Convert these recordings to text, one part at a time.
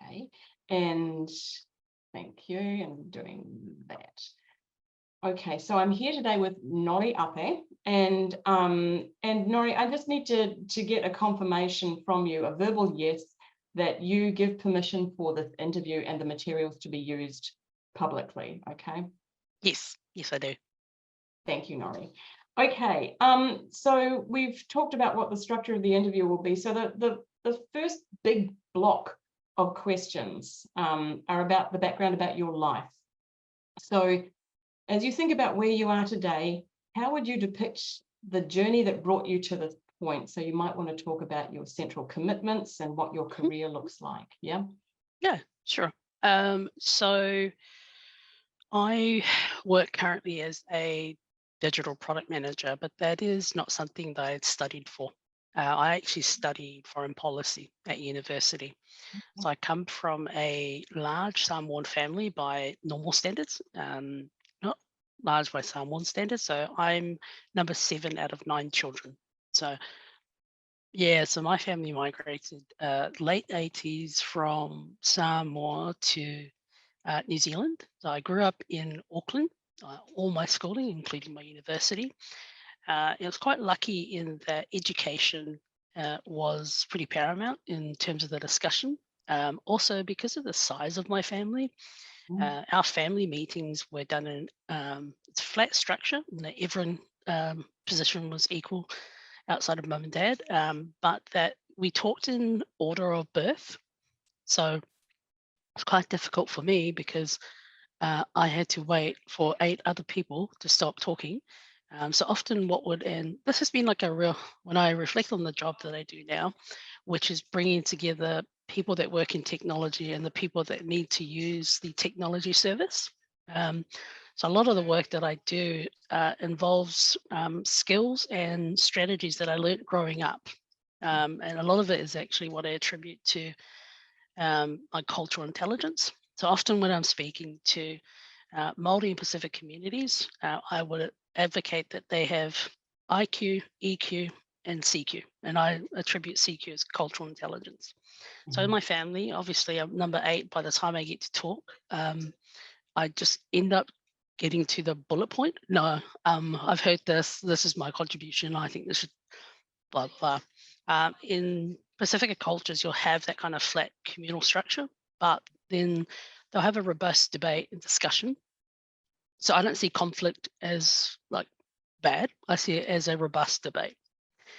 Okay, and thank you, and doing that. Okay, so I'm here today with Norie Ape, and Norie, I just need to get a confirmation from you, a verbal yes, that you give permission for this interview and the materials to be used publicly. Okay. Yes, I do. Thank you, Norie. Okay, so we've talked about what the structure of the interview will be. So the first big block of questions are about the background about your life. So as you think about where you are today, how would you depict the journey that brought you to this point? So you might want to talk about your central commitments and what your career looks like. Yeah. Yeah, sure. So I work currently as a digital product manager, but that is not something that I had studied for. I actually studied foreign policy at university. So I come from a large Samoan family by normal standards, not large by Samoan standards. So I'm number 7 out of 9 children. So yeah, so my family migrated late 80s from Samoa to New Zealand. So I grew up in Auckland, all my schooling, including my university. It was quite lucky in that education was pretty paramount in terms of the discussion. Also, because of the size of my family, our family meetings were done in it's a flat structure, and that everyone position was equal outside of mum and dad, but that we talked in order of birth. So it's quite difficult for me because I had to wait for 8 other people to stop talking. So often and this has been like a real, when I reflect on the job that I do now, which is bringing together people that work in technology and the people that need to use the technology service. So a lot of the work that I do involves skills and strategies that I learned growing up. And a lot of it is actually what I attribute to my cultural intelligence. So often when I'm speaking to Māori and Pacific communities, I would advocate that they have IQ, EQ, and CQ. And I attribute CQ as cultural intelligence. So in my family, obviously I'm number 8 by the time I get to talk. I just end up getting to the bullet point. No, I've heard this is my contribution. I think this should blah, blah. In Pacifica cultures, you'll have that kind of flat communal structure, but then they'll have a robust debate and discussion. So I don't see conflict as like bad. I see it as a robust debate.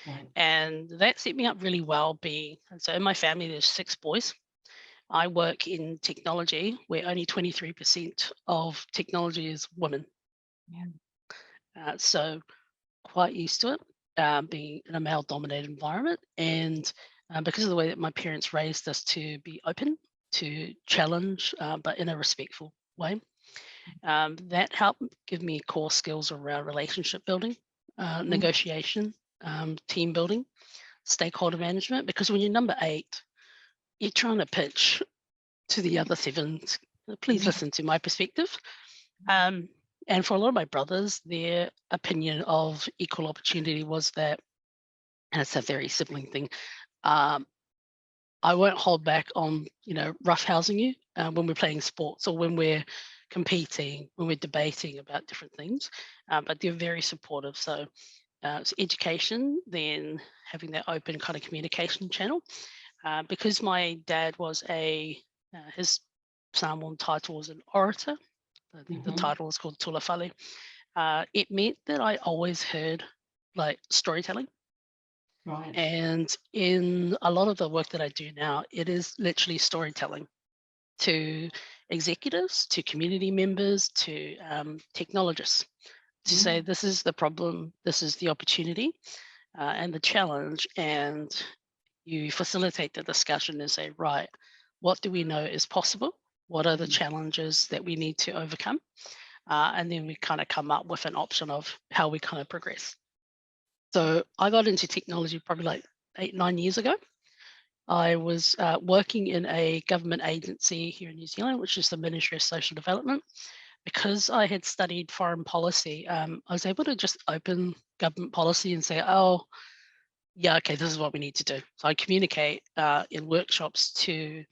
Right. And that set me up really well and so in my family, there's 6 boys. I work in technology where only 23% of technology is women. Yeah. So quite used to it, being in a male dominated environment. And because of the way that my parents raised us to be open, to challenge, but in a respectful way, that helped give me core skills around relationship building, negotiation, team building, stakeholder management. Because when you're number 8, you're trying to pitch to the other 7. Please listen to my perspective. And for a lot of my brothers, their opinion of equal opportunity was that, and it's a very sibling thing, I won't hold back on, roughhousing you when we're playing sports or when we're competing, when we're debating about different things, but they're very supportive. So it's education, then having that open kind of communication channel. Because my dad was his Samoan title was an orator. I think the title is called Tula Whale. It meant that I always heard like storytelling. Right. And in a lot of the work that I do now, it is literally storytelling to executives, to community members, to technologists, to say this is the problem, this is the opportunity and the challenge. And you facilitate the discussion and say, right, what do we know is possible? What are the challenges that we need to overcome? And then we kind of come up with an option of how we kind of progress. So I got into technology probably like 8-9 years ago. I was working in a government agency here in New Zealand, which is the Ministry of Social Development. Because I had studied foreign policy, I was able to just open government policy and say, oh, yeah, okay, this is what we need to do. So I communicate in workshops to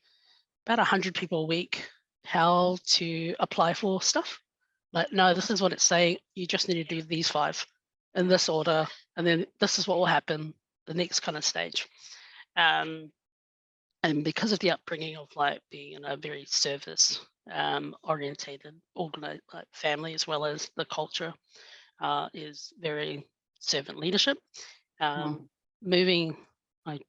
about 100 people a week how to apply for stuff. Like, no, this is what it's saying. You just need to do these 5 in this order, and then this is what will happen the next kind of stage. And because of the upbringing of like being in a very service orientated organized like family, as well as the culture is very servant leadership. Moving, I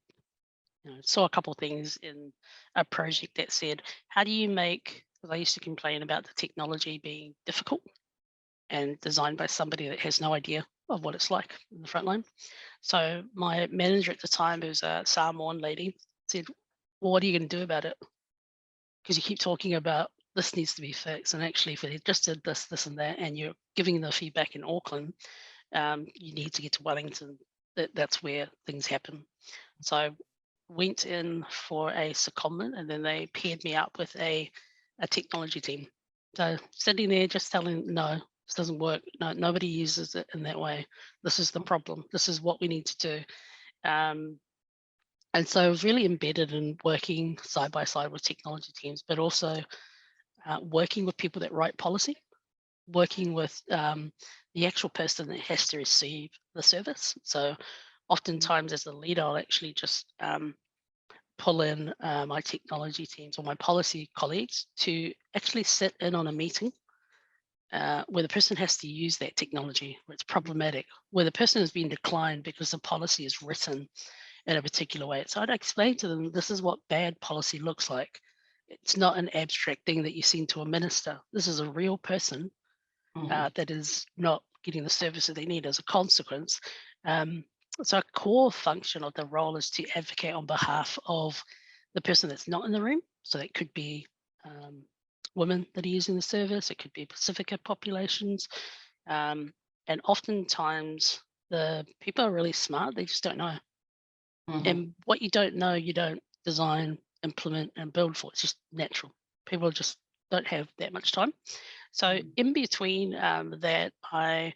saw a couple of things in a project that said, how do you make, because I used to complain about the technology being difficult and designed by somebody that has no idea of what it's like in the front line. So my manager at the time, who's a Samoan lady, said, well, what are you going to do about it? Because you keep talking about this needs to be fixed, and actually if they just did this, this and that, and you're giving the feedback in Auckland, you need to get to Wellington. That's where things happen. So I went in for a secondment, and then they paired me up with a technology team. So sitting there just telling, no, this doesn't work. No, nobody uses it in that way. This is the problem. This is what we need to do. And so I was really embedded in working side by side with technology teams, but also working with people that write policy, working with the actual person that has to receive the service. So oftentimes as a leader, I'll actually just pull in my technology teams or my policy colleagues to actually sit in on a meeting where the person has to use that technology, where it's problematic, where the person has been declined because the policy is written in a particular way. So I'd explain to them, this is what bad policy looks like. It's not an abstract thing that you send to a minister. This is a real person that is not getting the service that they need as a consequence. So a core function of the role is to advocate on behalf of the person that's not in the room. So that could be women that are using the service. It could be Pasifika populations. And oftentimes the people are really smart. They just don't know. And what you don't know, you don't design, implement, and build for. It's just natural. People just don't have that much time. So in between that, I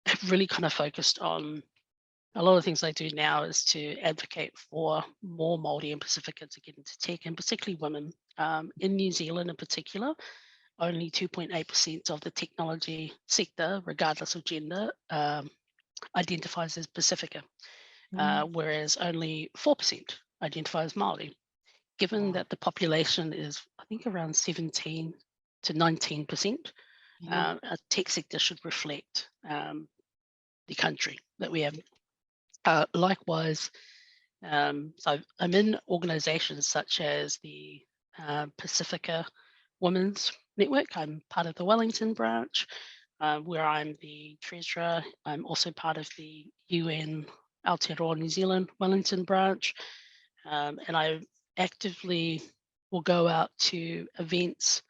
have really kind of focused on a lot of things I do now is to advocate for more Māori and Pasifika to get into tech, and particularly women. In New Zealand in particular, only 2.8% of the technology sector, regardless of gender, identifies as Pasifika. Whereas only 4% identify as Māori. Given that the population is, I think, around 17 to 19%, our tech sector should reflect the country that we have. Likewise, so I'm in organisations such as the Pasifika Women's Network. I'm part of the Wellington branch, where I'm the treasurer. I'm also part of the UN Aotearoa New Zealand Wellington branch, and I actively will go out to events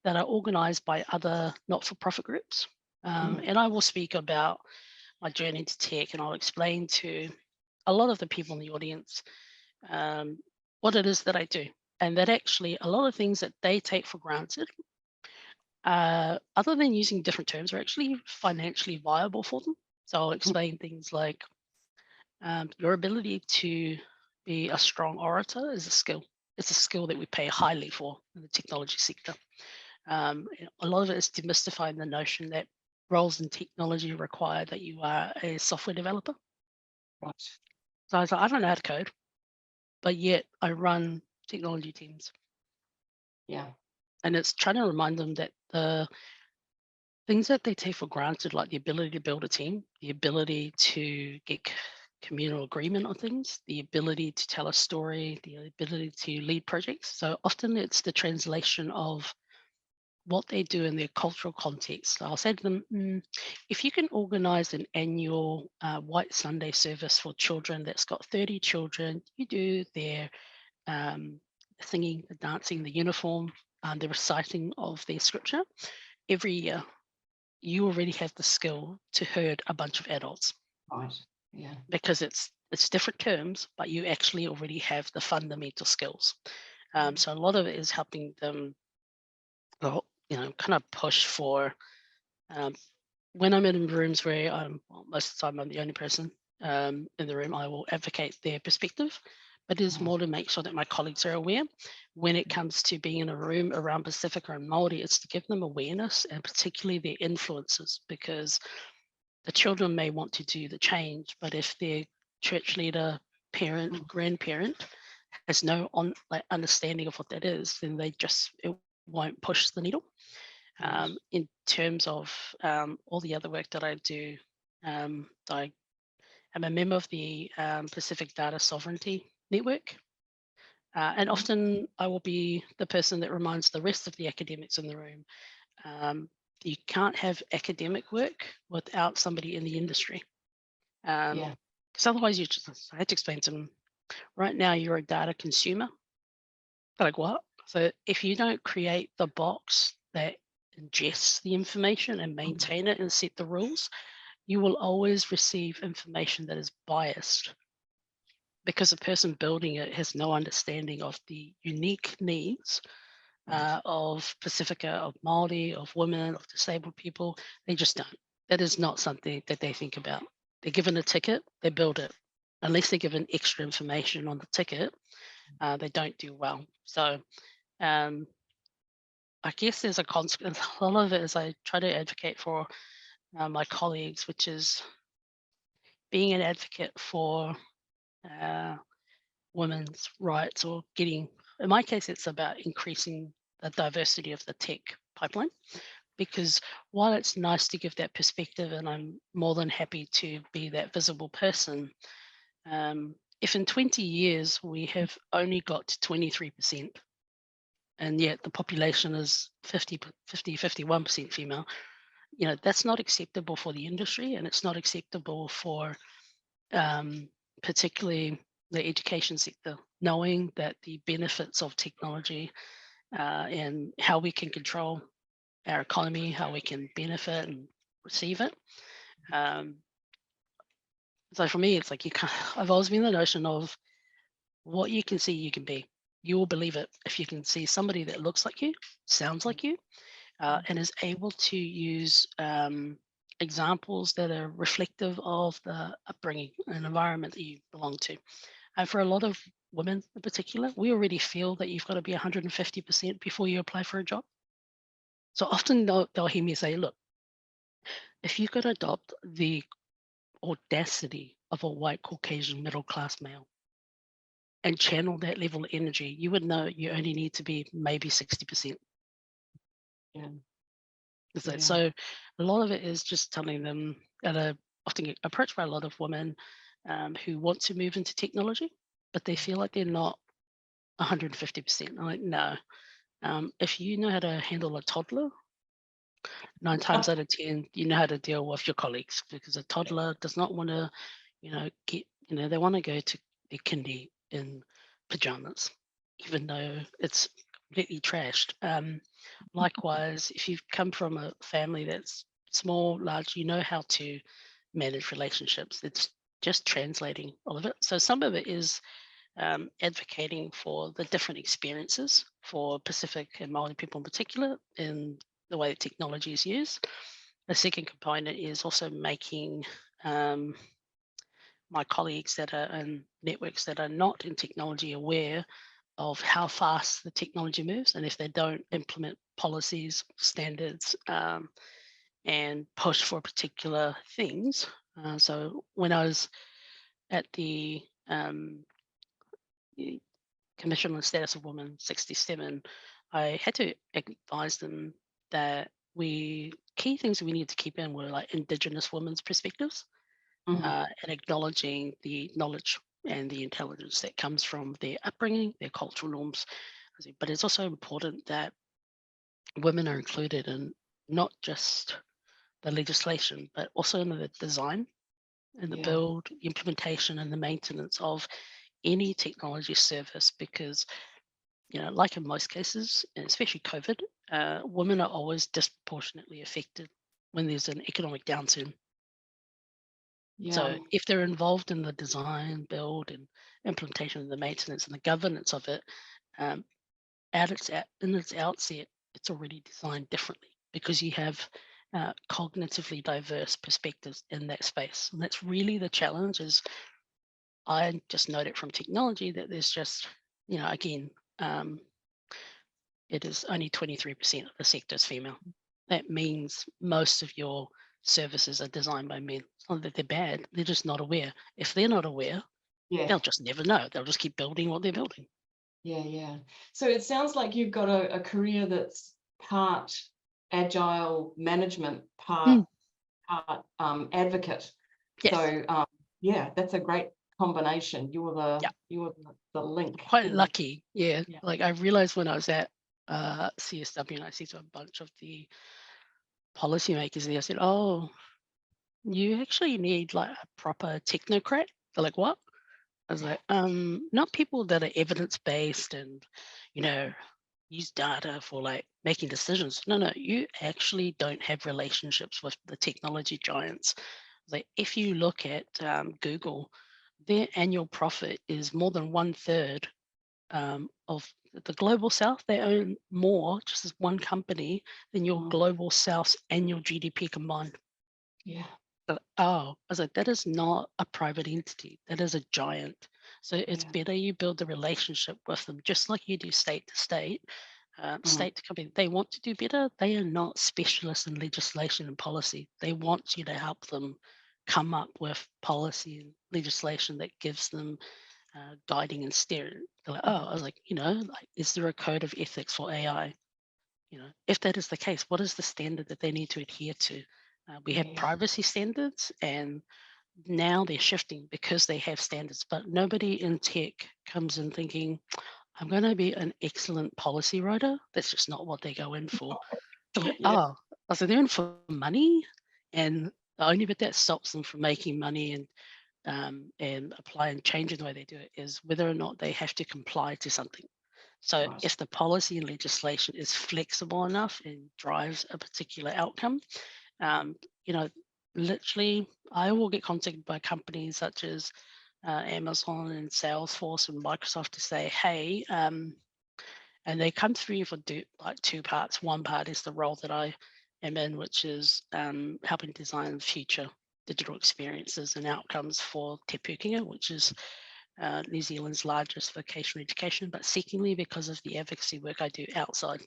that are organised by other not-for-profit groups, and I will speak about my journey to tech, and I'll explain to a lot of the people in the audience what it is that I do, and that actually a lot of things that they take for granted, other than using different terms, are actually financially viable for them. So I'll explain things like your ability to be a strong orator is a skill. It's a skill that we pay highly for in the technology sector. A lot of it is demystifying the notion that roles in technology require that you are a software developer. Right. So I was like, I don't know how to code, but yet I run technology teams. Yeah. And it's trying to remind them that the things that they take for granted, like the ability to build a team, the ability to get communal agreement on things, the ability to tell a story, the ability to lead projects. So often it's the translation of what they do in their cultural context. So I'll say to them, if you can organize an annual White Sunday service for children that's got 30 children, you do their singing, the dancing, the uniform, the reciting of their scripture every year, you already have the skill to herd a bunch of adults. Right. Yeah. Because it's different terms, but you actually already have the fundamental skills. So a lot of it is helping them, kind of push for. When I'm in rooms where most of the time I'm the only person in the room, I will advocate their perspective. It is more to make sure that my colleagues are aware. When it comes to being in a room around Pasifika and Māori, it's to give them awareness, and particularly their influences, because the children may want to do the change, but if their church leader, parent, grandparent has no understanding of what that is, then it won't push the needle. In terms of all the other work that I do, I am a member of the Pacific Data Sovereignty Network. And often I will be the person that reminds the rest of the academics in the room, you can't have academic work without somebody in the industry. Because otherwise I had to explain to them, right now you're a data consumer. They're like, what? So if you don't create the box that ingests the information and maintain it and set the rules, you will always receive information that is biased, because the person building it has no understanding of the unique needs of Pasifika, of Māori, of women, of disabled people. They just don't. That is not something that they think about. They're given a ticket, they build it. Unless they're given extra information on the ticket, they don't do well. So I guess there's a consequence. A lot of it is I try to advocate for my colleagues, which is being an advocate for women's rights, or getting, in my case, it's about increasing the diversity of the tech pipeline. Because while it's nice to give that perspective, and I'm more than happy to be that visible person, if in 20 years we have only got to 23%, and yet the population is 51% female, that's not acceptable for the industry, and it's not acceptable for particularly the education sector, knowing that the benefits of technology and how we can control our economy, how we can benefit and receive it. So for me, it's like I've always been the notion of what you can see, you can be. You will believe it if you can see somebody that looks like you, sounds like you, and is able to use examples that are reflective of the upbringing and environment that you belong to. And for a lot of women in particular, we already feel that you've got to be 150% before you apply for a job. So often they'll hear me say, look, if you could adopt the audacity of a white Caucasian middle-class male and channel that level of energy, you would know you only need to be maybe 60%. So a lot of it is just telling them, and often get approached by a lot of women who want to move into technology, but they feel like they're not 150%. I'm like, no. If you know how to handle a toddler, 9 times out of 10, you know how to deal with your colleagues, because a toddler does not want to, they want to go to their kindy in pajamas, even though it's completely trashed. Likewise, if you've come from a family that's small, large, you know how to manage relationships. It's just translating all of it. So some of it is advocating for the different experiences for Pacific and Māori people in particular in the way that technology is used. The second component is also making my colleagues that are in networks that are not in technology aware of how fast the technology moves, and if they don't implement policies, standards, and push for particular things. So when I was at the Commission on the Status of Women 67, I had to advise them that key things that we need to keep in were like Indigenous women's perspectives, and acknowledging the knowledge and the intelligence that comes from their upbringing, their cultural norms. But it's also important that women are included in not just the legislation, but also in the design and the build, implementation, and the maintenance of any technology service, because like in most cases, and especially COVID, women are always disproportionately affected when there's an economic downturn. So if they're involved in the design, build, and implementation of the maintenance and the governance of it, in its outset, it's already designed differently, because you have cognitively diverse perspectives in that space. And that's really the challenge, is I just noted from technology that there's just, again, it is only 23% of the sector is female. That means most of your services are designed by men. It's not that they're bad, they're just not aware. If they're not aware, Yeah. they'll just never know. They'll just keep building what they're building. Yeah. So it sounds like you've got a career that's part agile management, part advocate. Yes. So yeah, that's a great combination. You were Yeah. the link. Quite lucky. Yeah. Yeah. Like I realized when I was at CSW and I see to a bunch of the policymakers there, I said, oh, you actually need like a proper technocrat. They're like, what? I was like, not people that are evidence-based and, use data for like making decisions. No, you actually don't have relationships with the technology giants. Like if you look at Google, their annual profit is more than 1/3 of the global south. They own more, just as one company, than your global south's annual GDP combined. Yeah. I was like, that is not a private entity. That is a giant. So it's better you build the relationship with them, just like you do state to state, state to company. They want to do better. They are not specialists in legislation and policy. They want you to help them come up with policy and legislation that gives them guiding and steering. They're like, I was like, like, is there a code of ethics for AI? If that is the case, what is the standard that they need to adhere to? We have privacy standards, and now they're shifting because they have standards, but nobody in tech comes in thinking, I'm going to be an excellent policy writer. That's just not what they go in for. They're like, so they're in for money, and the only bit that stops them from making money and apply and changing the way they do it is whether or not they have to comply to something. So if the policy and legislation is flexible enough and drives a particular outcome, um, literally, I will get contacted by companies such as Amazon and Salesforce and Microsoft to say, hey, and they come through for like two parts. One part is the role that I am in, which is helping design future digital experiences and outcomes for Te Pukenga, which is New Zealand's largest vocational education. But secondly, because of the advocacy work I do outside,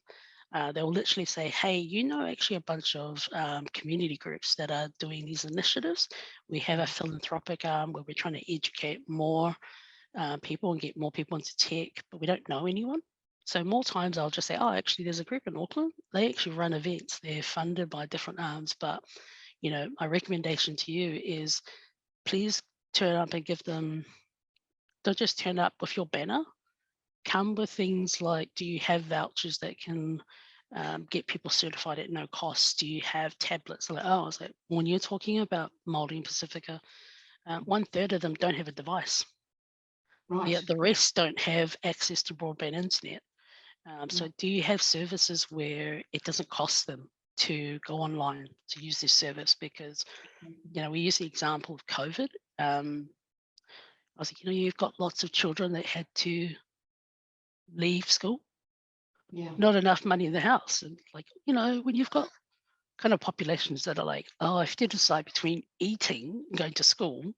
they'll literally say, hey, actually a bunch of community groups that are doing these initiatives. We have a philanthropic arm where we're trying to educate more people and get more people into tech, but we don't know anyone. So more times I'll just say, oh, actually there's a group in Auckland. They actually run events. They're funded by different arms. But, my recommendation to you is please turn up and give them, don't just turn up with your banner. Come with things like, do you have vouchers that can get people certified at no cost? Do you have tablets? Like, I was like, when you're talking about Māori and Pasifika, 1/3 of them don't have a device. Right. The rest don't have access to broadband internet. So do you have services where it doesn't cost them to go online to use this service? Because, we use the example of COVID. I was like, you've got lots of children that had to leave school. Not enough money in the house. And like, when you've got kind of populations that are like, oh, if you decide between eating and going to school,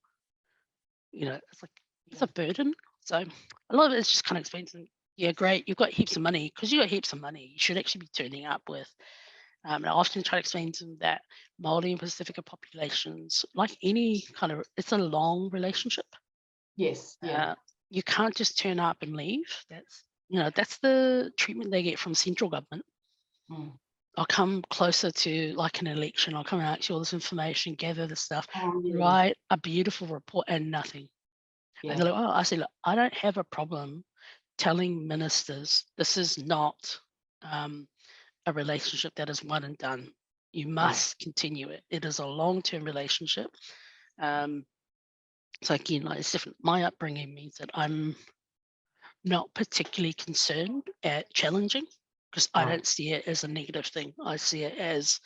it's like, it's a burden. So a lot of it is just kind of explains them, yeah, great, you've got heaps of money. Because you got heaps of money, you should actually be turning up with. And I often try to explain to them that Māori and Pasifika populations, like any kind of, it's a long relationship. Yes. Yeah. You can't just turn up and leave. That's the treatment they get from central government. I'll come closer to like an election. I'll come and ask you all this information, gather the stuff, write a beautiful report and nothing. And they're like, oh, I say, look, I don't have a problem telling ministers this is not a relationship that is one and done. You must continue it. It is a long-term relationship. So again, like it's different. My upbringing means that I'm not particularly concerned at challenging because I don't see it as a negative thing. I see it as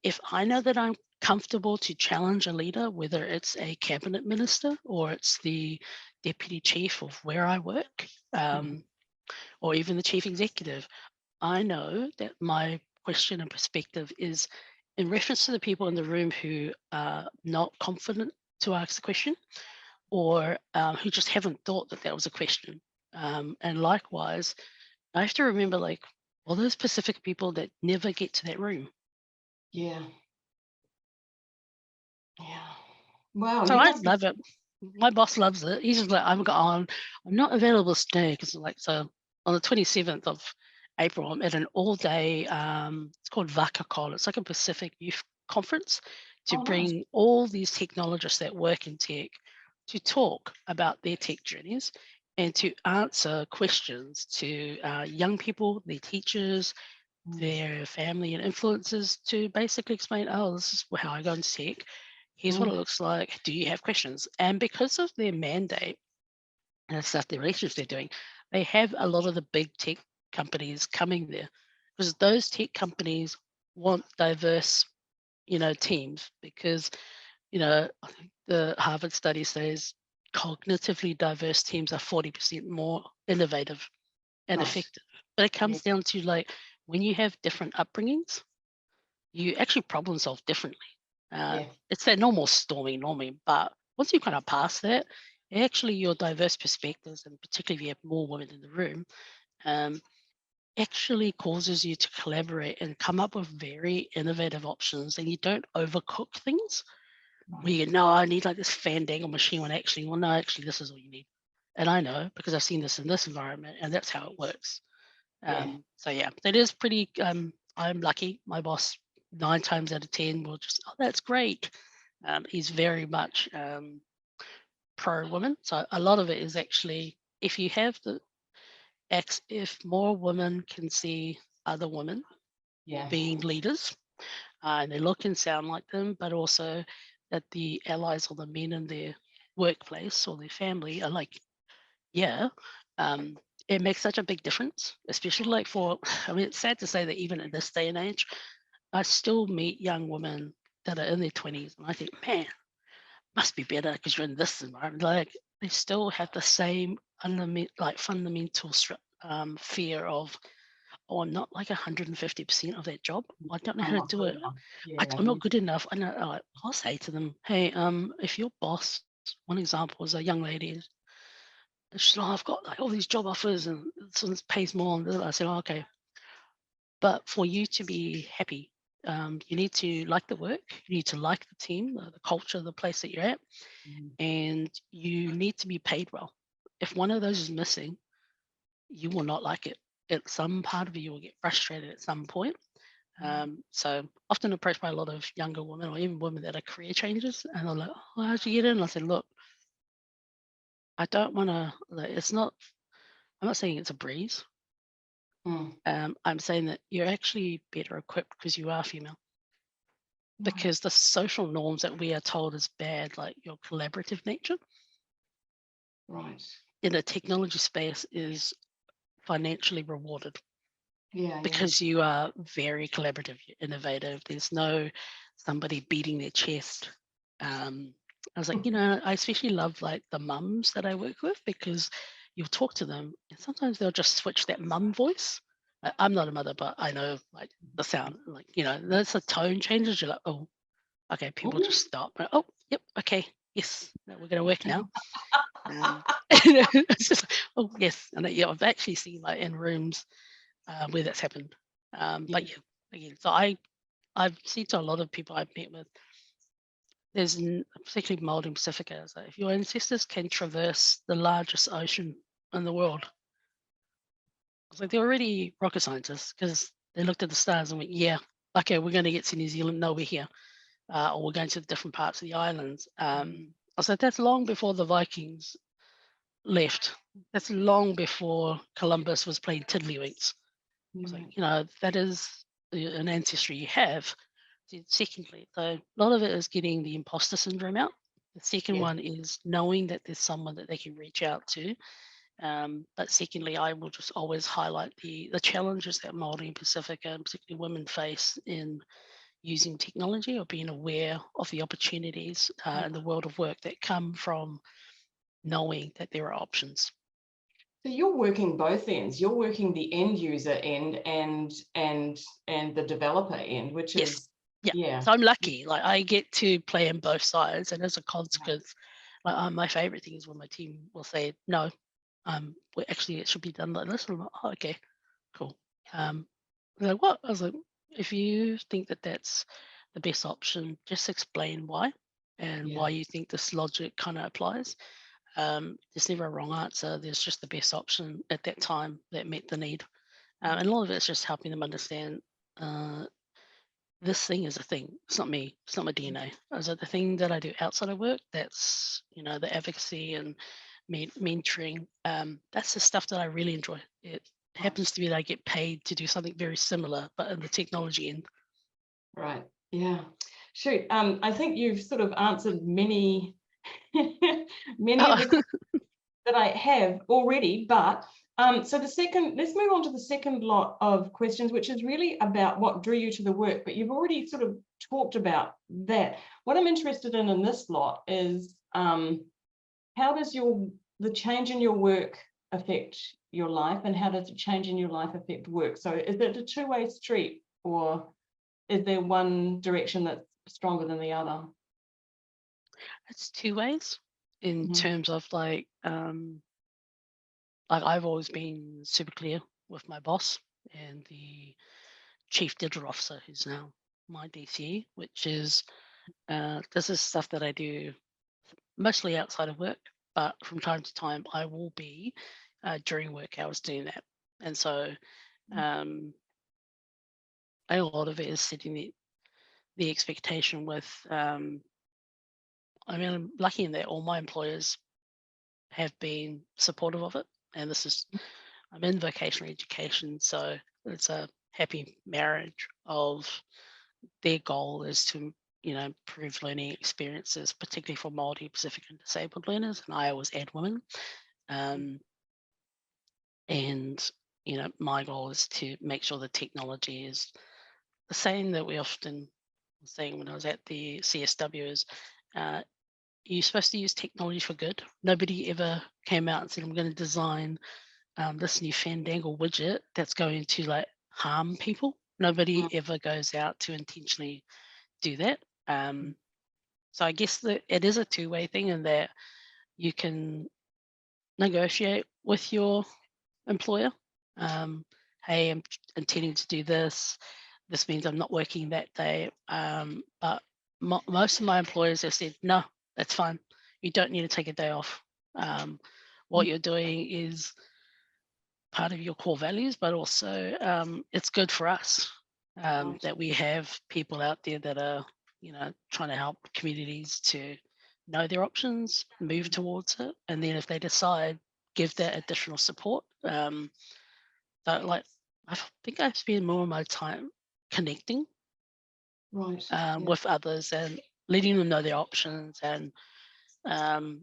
if I know that I'm comfortable to challenge a leader, whether it's a cabinet minister or it's the deputy chief of where I work, or even the chief executive, I know that my question and perspective is in reference to the people in the room who are not confident to ask the question, or who just haven't thought that that was a question. And likewise, I have to remember, like, all those Pacific people that never get to that room. Yeah. Yeah. Wow, So you I must love it. My boss loves it. He's just like, I'm not available today because, like, so on the 27th of April, I'm at an all-day, it's called VACA. It's like a Pacific Youth Conference to oh, nice. bring all these technologists that work in tech to talk about their tech journeys and to answer questions to young people, their teachers, their family and influencers, to basically explain, oh, this is how I go into tech. Here's what it looks like. Do you have questions? And because of their mandate and the stuff, the relationships they're doing, they have a lot of the big tech companies coming there because those tech companies want diverse, teams, because, I think the Harvard study says cognitively diverse teams are 40% more innovative and Right. effective. But it Yeah. comes down to, like, when you have different upbringings, you actually problem solve differently. Yeah. It's that normal norming, but once you kind of pass that, actually your diverse perspectives, and particularly if you have more women in the room, um, actually causes you to collaborate and come up with very innovative options, and you don't overcook things where Right. you know, I need like this fandangle machine when actually, well, no, actually this is all you need. And I know because I've seen this in this environment and that's how it works. Yeah. So yeah, it is pretty, I'm lucky. My boss 9 times out of 10 will just, oh, that's great. He's very much pro women. So a lot of it is actually, if you have if more women can see other women Yeah. being leaders, and they look and sound like them, but also that the allies or the men in their workplace or their family are like, yeah, it makes such a big difference, especially like for, I mean, it's sad to say that even in this day and age, I still meet young women that are in their 20s, and I think, man, must be better because you're in this environment. Like, they still have the same fundamental fear of, oh, I'm not like 150% of that job. I don't know I'm how to not do good it. enough. Yeah. I'm not good enough. I know. I'll say to them, hey, if your boss, one example is a young lady, she's like, I've got like all these job offers and this one pays more. And I said, oh, okay. But for you to be happy, you need to like the work, you need to like the team, the culture, the place that you're at, and you need to be paid well. If one of those is missing, you will not like it. At some part of you will get frustrated at some point. So often approached by a lot of younger women or even women that are career changers, and they're like, oh, how'd you get in? I said, look, I don't want to, like, I'm not saying it's a breeze. Mm. I'm saying that you're actually better equipped because you are female. Right. Because the social norms that we are told is bad, like your collaborative nature Right. in a technology space, is financially rewarded Yeah. Yeah. because you are very collaborative, innovative. There's no somebody beating their chest. I was like, I especially love like the mums that I work with, because you'll talk to them and sometimes they'll just switch that mum voice. I'm not a mother, but I know like the sound, like, there's the tone changes. You're like, oh, okay, people Mm. just stop. Oh, yep, okay, yes, no, we're going to work now. It's just, oh, yes. And yeah, I've actually seen like in rooms where that's happened. But yeah, again, so I've seen to a lot of people I've met with, there's particularly Māori and Pasifika. So if your ancestors can traverse the largest ocean in the world, it's like they're already rocket scientists because they looked at the stars and went, yeah, okay, we're going to get to New Zealand. No, we're here. Or we're going to the different parts of the islands. I was like, that's long before the Vikings left. That's long before Columbus was playing tiddlywinks. I was like, that is an ancestry you have. Secondly, so a lot of it is getting the imposter syndrome out. The second one is knowing that there's someone that they can reach out to. But secondly, I will just always highlight the challenges that Māori and Pasifika, and particularly women, face in using technology, or being aware of the opportunities in the world of work that come from knowing that there are options. So you're working both ends. You're working the end user end and the developer end, which Yes. is Yeah. So I'm lucky. Like, I get to play on both sides, and as a consequence, My favorite thing is when my team will say, no, actually it should be done like this. And I'm like, oh, okay, cool. They're like, what? I was like, if you think that that's the best option, just explain why and Yeah. why you think this logic kind of applies. There's never a wrong answer. There's just the best option at that time that met the need. And a lot of it's just helping them understand uh, this thing is a thing. It's not me. It's not my DNA. Is it the thing that I do outside of work? That's, the advocacy and mentoring. That's the stuff that I really enjoy. It Right. happens to be that I get paid to do something very similar, but in the technology end. Right. Yeah. Shoot. I think you've sort of answered many, many of Oh, the questions that I have already, but so let's move on to the second lot of questions, which is really about what drew you to the work, but you've already sort of talked about that. What I'm interested in this lot is how does the change in your work affect your life, and how does the change in your life affect work? So is it a two-way street, or is there one direction that's stronger than the other? it's two ways in Mhm. terms of like I've always been super clear with my boss and the chief digital officer, who's now my DCE, which is this is stuff that I do mostly outside of work, but from time to time I will be during work hours doing that. And so um, a lot of it is setting the expectation with, I'm lucky in that all my employers have been supportive of it. And I'm in vocational education, so it's a happy marriage of their goal is to, improve learning experiences, particularly for Māori, Pacific, and disabled learners. And I always add women. Um, and my goal is to make sure the technology is the same that we often were saying when I was at the CSW is uh, you're supposed to use technology for good. Nobody ever came out and said, I'm going to design this new Fandangle widget that's going to like harm people. Nobody Mm. ever goes out to intentionally do that. So I guess that it is a two-way thing in that you can negotiate with your employer. Hey, I'm intending to do this. This means I'm not working that day. But most of my employers have said, no, that's fine. You don't need to take a day off. What you're doing is part of your core values, but also it's good for us Right. that we have people out there that are, trying to help communities to know their options, move towards it, and then if they decide, give that additional support. But like, I think I spend more of my time connecting Right. Yeah. with others and letting them know their options. And um,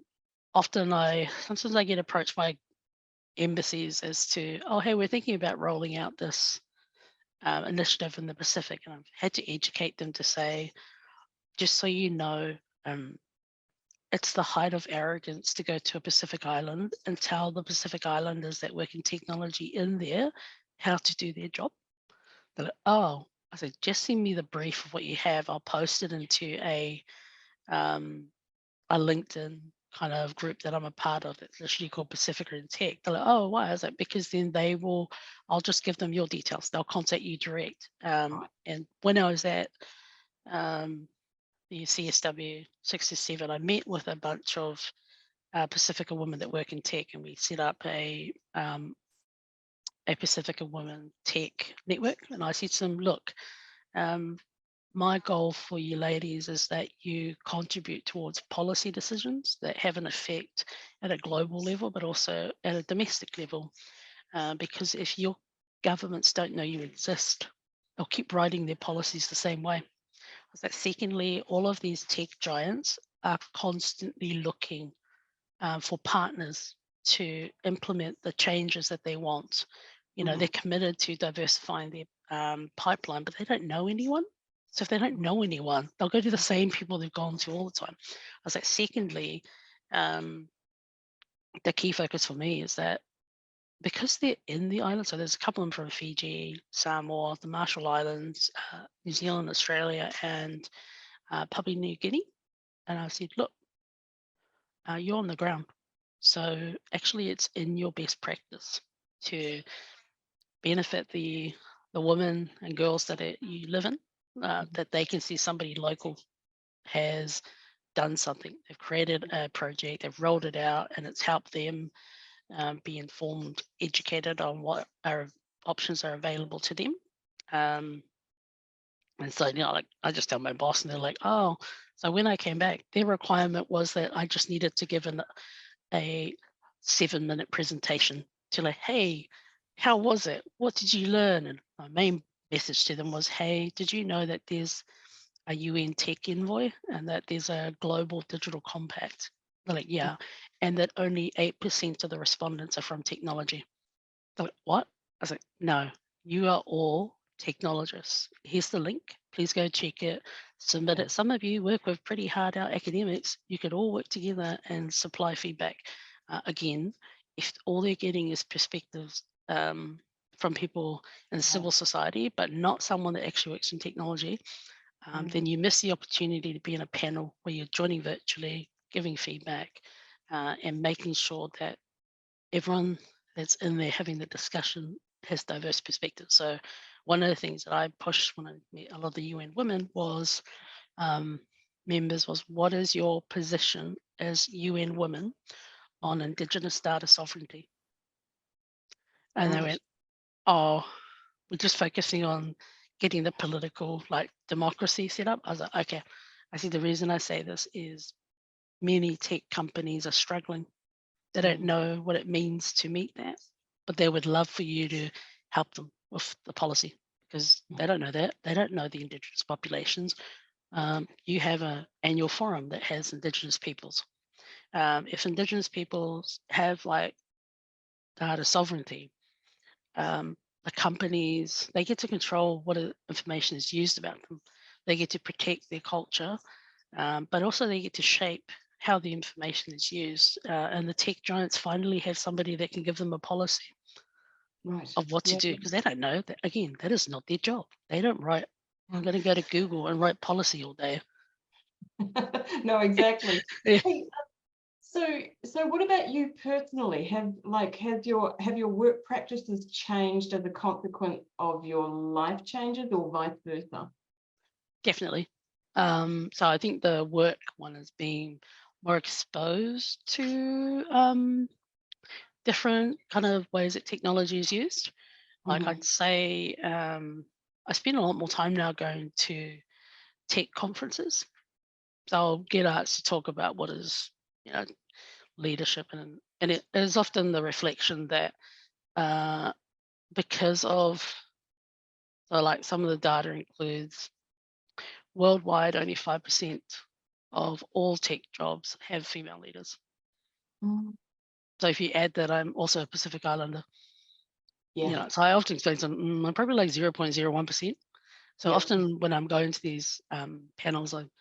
sometimes I get approached by embassies as to, oh, hey, we're thinking about rolling out this initiative in the Pacific. And I've had to educate them to say, just so you know, it's the height of arrogance to go to a Pacific island and tell the Pacific Islanders that work in technology in there how to do their job. They're like, oh, I said, just send me the brief of what you have. I'll post it into a LinkedIn kind of group that I'm a part of that's literally called Pacifica in Tech. They're like, oh, why? I was like, because then I'll just give them your details. They'll contact you direct. Right. And when I was at the CSW 67, I met with a bunch of Pacifica women that work in tech, and we set up a Pacifica Women Tech network. And I said to them, look, my goal for you ladies is that you contribute towards policy decisions that have an effect at a global level, but also at a domestic level. Because if your governments don't know you exist, they'll keep writing their policies the same way. Secondly, all of these tech giants are constantly looking for partners to implement the changes that they want. They're committed to diversifying their pipeline, but they don't know anyone. So if they don't know anyone, they'll go to the same people they've gone to all the time. I was like, secondly, the key focus for me is that because they're in the island, so there's a couple of them from Fiji, Samoa, the Marshall Islands, New Zealand, Australia, and Papua New Guinea. And I said, look, you're on the ground. So actually it's in your best practice to benefit the women and girls that you live in, that they can see somebody local has done something. They've created a project, they've rolled it out, and it's helped them be informed, educated on what options are available to them. And so, like I just tell my boss, and they're like, "Oh, so when I came back, their requirement was that I just needed to give a 7-minute presentation to like, hey, how was it? What did you learn?" And my main message to them was, "Hey, did you know that there's a UN tech envoy and that there's a global digital compact?" They're like, "Yeah," and that only 8% of the respondents are from technology. They're like, "What?" I was like, "No, you are all technologists. Here's the link. Please go check it, submit Yeah. it. Some of you work with pretty hard out academics. You could all work together and supply feedback." Again, if all they're getting is perspectives from people in civil society, but not someone that actually works in technology, then you miss the opportunity to be in a panel where you're joining virtually, giving feedback, and making sure that everyone that's in there having the discussion has diverse perspectives. So one of the things that I pushed when I met a lot of the UN women was members was, what is your position as UN women on Indigenous data sovereignty? And they Right. went, oh, we're just focusing on getting the political like democracy set up. I was like, okay. I see the reason I say this is many tech companies are struggling. They don't know what it means to meet that, but they would love for you to help them with the policy because they don't know that. They don't know the Indigenous populations. You have an annual forum that has Indigenous peoples. If Indigenous peoples have like data sovereignty, the companies, they get to control what information is used about them. They get to protect their culture, but also they get to shape how the information is used. And the tech giants finally have somebody that can give them a policy Right. of what to Yeah. do because they don't know that. Again, that is not their job. They don't write. I'm going to go to Google and write policy all day. No, exactly. Yeah. Hey, so what about you personally? Have your work practices changed as a consequence of your life changes or vice versa? Definitely. So I think the work one is being more exposed to different kind of ways that technology is used. Like I'd say, I spend a lot more time now going to tech conferences. So I'll get asked to talk about what is, you know, leadership, and it is often the reflection that uh, because of so like some of the data includes worldwide only 5% of all tech jobs have female leaders. Mm. So if you add that, I'm also a Pacific Islander. Yeah. So I often explain to them, I'm probably like 0.01%. So Yeah. often when I'm going to these panels, I'm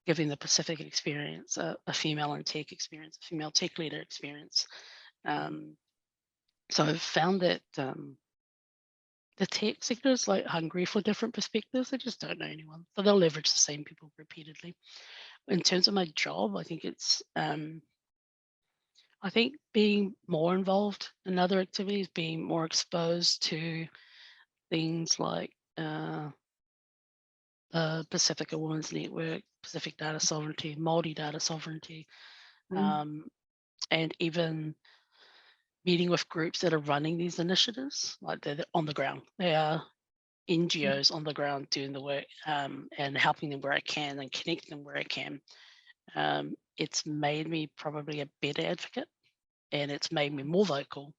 giving the Pacific experience, a female in tech experience, a female tech leader experience. So I've found that the tech sector is like hungry for different perspectives. They just don't know anyone. So they'll leverage the same people repeatedly. In terms of my job, I think it's I think being more involved in other activities, being more exposed to things like Pacifica Women's Network, Pacific Data Sovereignty, Māori Data Sovereignty, and even meeting with groups that are running these initiatives, like they're on the ground. They are NGOs on the ground doing the work and helping them where I can and connecting them where I can. It's made me probably a better advocate, and it's made me more vocal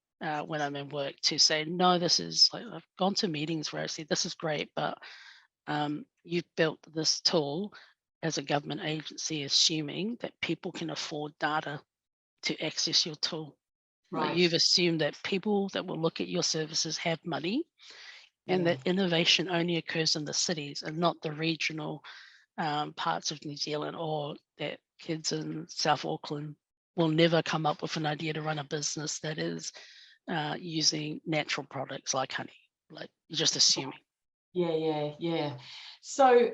when I'm in work to say, no, this is like, I've gone to meetings where I said, this is great, but you've built this tool as a government agency, assuming that people can afford data to access your tool. Like Right. you've assumed that people that will look at your services have money, and that innovation only occurs in the cities and not the regional parts of New Zealand, or that kids in South Auckland will never come up with an idea to run a business that is using natural products like honey. Like you're just assuming. Yeah. So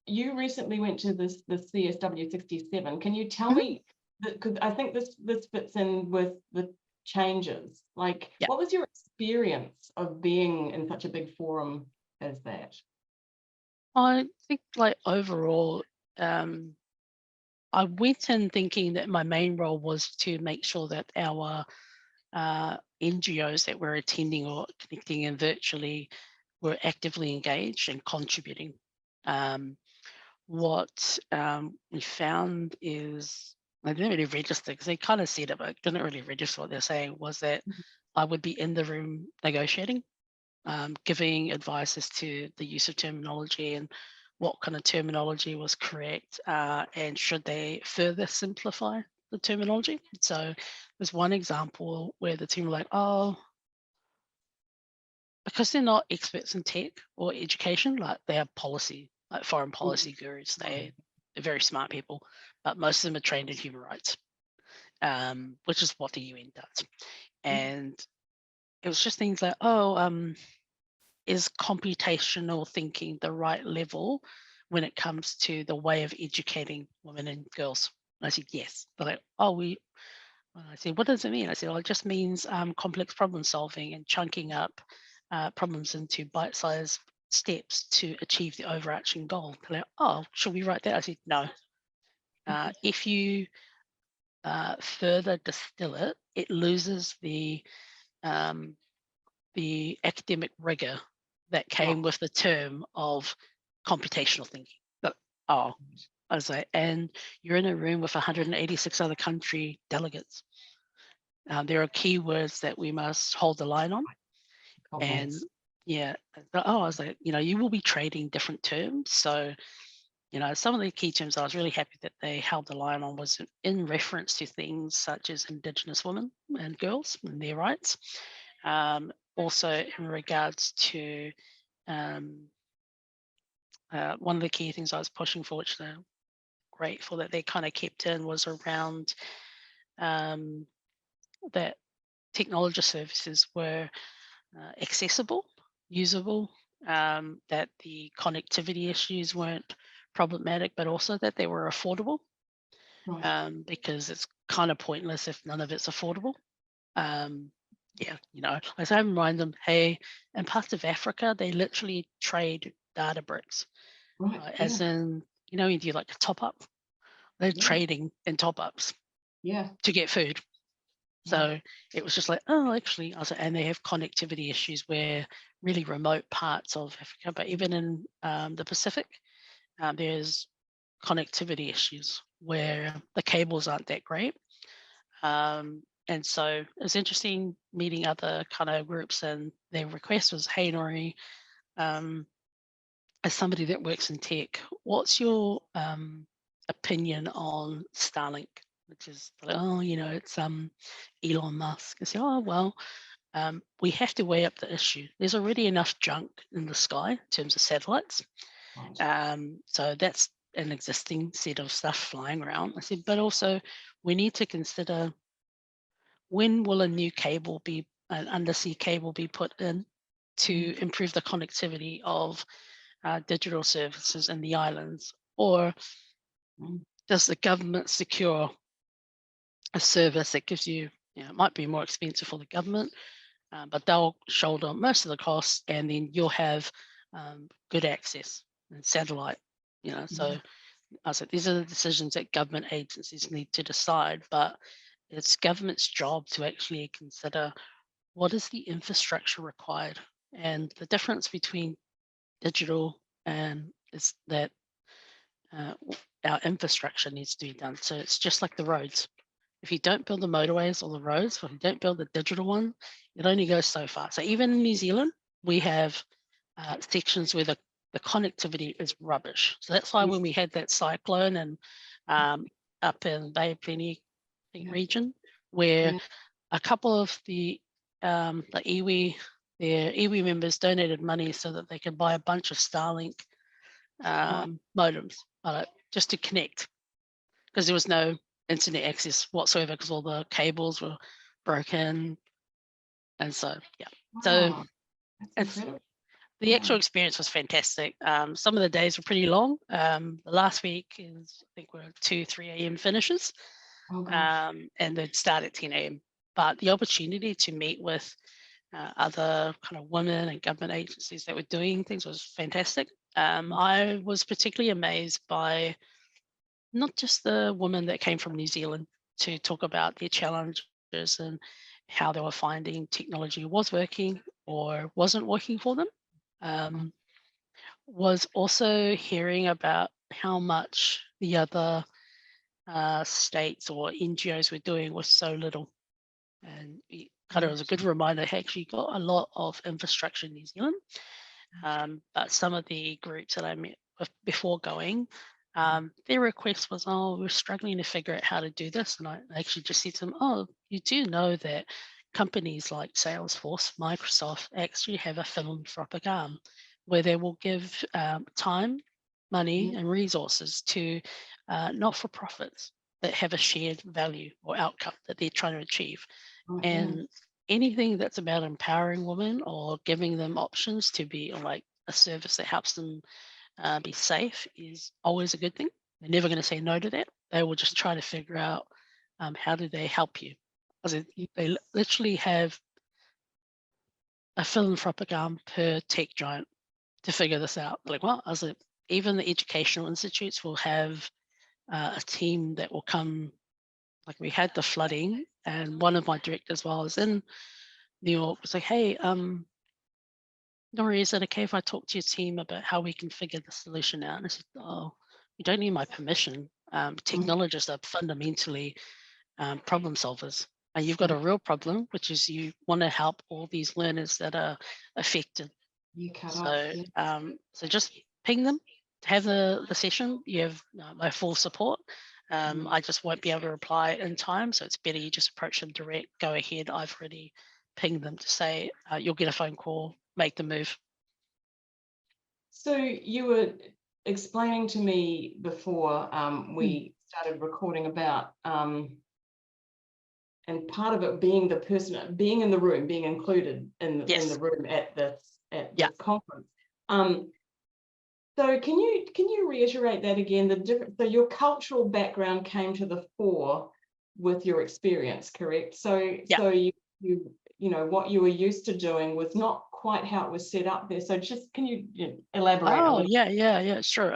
you recently went to this CSW 67. Can you tell Mhm. me, because I think this fits in with the changes. Like, Yeah. what was your experience of being in such a big forum as that? I think like overall, I went in thinking that my main role was to make sure that our NGOs that were attending or connecting in virtually were actively engaged and contributing. What we found is I didn't really register because they kind of said it, but didn't really register what they're saying was that I would be in the room negotiating, giving advice as to the use of terminology and what kind of terminology was correct, and should they further simplify the terminology. So there's one example where the team were like, oh, because they're not experts in tech or education, like they are policy, like foreign policy gurus, they're very smart people, but most of them are trained in human rights, which is what the UN does. And it was just things like, oh, is computational thinking the right level when it comes to the way of educating women and girls? And I said, yes. They're like, oh, I said, what does it mean? I said, well, it just means complex problem solving and chunking up problems into bite-sized steps to achieve the overarching goal. They're like, oh, should we write that? I said, no. If you further distill it, it loses the academic rigor that came with the term of computational thinking. But, oh, I was like, and you're in a room with 186 other country delegates. There are keywords that we must hold the line on. And yeah, I was like, you will be trading different terms. So, some of the key terms I was really happy that they held the line on was in reference to things such as Indigenous women and girls and their rights. Also in regards to one of the key things I was pushing for, which they're grateful that they kind of kept in, was around that technology services were accessible, usable, that the connectivity issues weren't problematic, but also that they were affordable, because it's kind of pointless if none of it's affordable. Yeah, I remind them, hey, in parts of Africa, they literally trade data bricks, as in, you do like a top up, they're trading in top ups to get food. So it was just like, oh, actually, I was like, and they have connectivity issues where really remote parts of Africa, but even in the Pacific, there's connectivity issues where the cables aren't that great. And so it's interesting meeting other kind of groups, and their request was, hey, Norie, as somebody that works in tech, what's your opinion on Starlink? Which is like, oh, it's Elon Musk. I say, oh, well, we have to weigh up the issue. There's already enough junk in the sky in terms of satellites. So that's an existing set of stuff flying around. I said, but also we need to consider, when will a new cable be, an undersea cable be put in to improve the connectivity of digital services in the islands? Or does the government secure a service that gives you, it might be more expensive for the government, but they'll shoulder most of the costs, and then you'll have good access and satellite, so I said, these are the decisions that government agencies need to decide, but it's government's job to actually consider what is the infrastructure required. And the difference between digital and is that our infrastructure needs to be done. So it's just like the roads. If you don't build the motorways or the roads, or if you don't build the digital one, it only goes so far. So even in New Zealand, we have sections where the connectivity is rubbish. So that's why when we had that cyclone and up in Bay of Plenty region, where a couple of the iwi, their iwi members donated money so that they could buy a bunch of Starlink modems just to connect, because there was no internet access whatsoever because all the cables were broken. And so, yeah. So it's The actual experience was fantastic. Some of the days were pretty long. The last week is, I think we're 2-3 a.m. finishes, Oh gosh. and they'd start at 10 a.m. But the opportunity to meet with other kind of women and government agencies that were doing things was fantastic. I was particularly amazed by not just the women that came from New Zealand to talk about their challenges and how they were finding technology was working or wasn't working for them. Was also hearing about how much the other states or NGOs were doing with so little. And it kind of was a good reminder, hey, actually got a lot of infrastructure in New Zealand. But some of the groups that I met with before going, their request was, oh, we're struggling to figure out how to do this. And I actually just said to them, oh, you do know that companies like Salesforce, Microsoft actually have a philanthropic arm where they will give time, money, and resources to not-for-profits that have a shared value or outcome that they're trying to achieve. And anything that's about empowering women or giving them options to be like a service that helps them be safe is always a good thing. They're never going to say no to that. They will just try to figure out how do they help you. Because they literally have a philanthropic arm per tech giant to figure this out. Like, well, I was like, even the educational institutes will have a team that will come. Like we had the flooding, and one of my directors while I was in New York was like, hey, Norie, is it okay if I talk to your team about how we can figure the solution out? And I said, oh, you don't need my permission. Technologists are fundamentally problem solvers. And you've got a real problem, which is you want to help all these learners that are affected. You cut So, off. Yeah. so just ping them, have the session. You have my full support. I just won't be able to reply in time, so it's better you just approach them direct. Go ahead. I've already pinged them to say you'll get a phone call. Make the move. So you were explaining to me before we started recording about, and part of it being the person, being in the room, being included in the room at this conference. So can you reiterate that again? The different, so your cultural background came to the fore with your experience, correct? So so you know what you were used to doing was not quite how it was set up there. So just can you elaborate a little? Yeah, sure.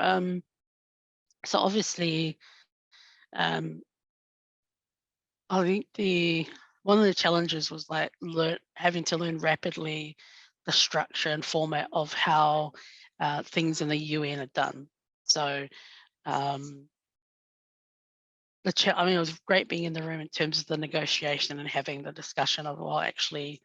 So obviously, I think one of the challenges was like having to learn rapidly the structure and format of how things in the UN are done. So I mean, it was great being in the room in terms of the negotiation and having the discussion of, well, actually,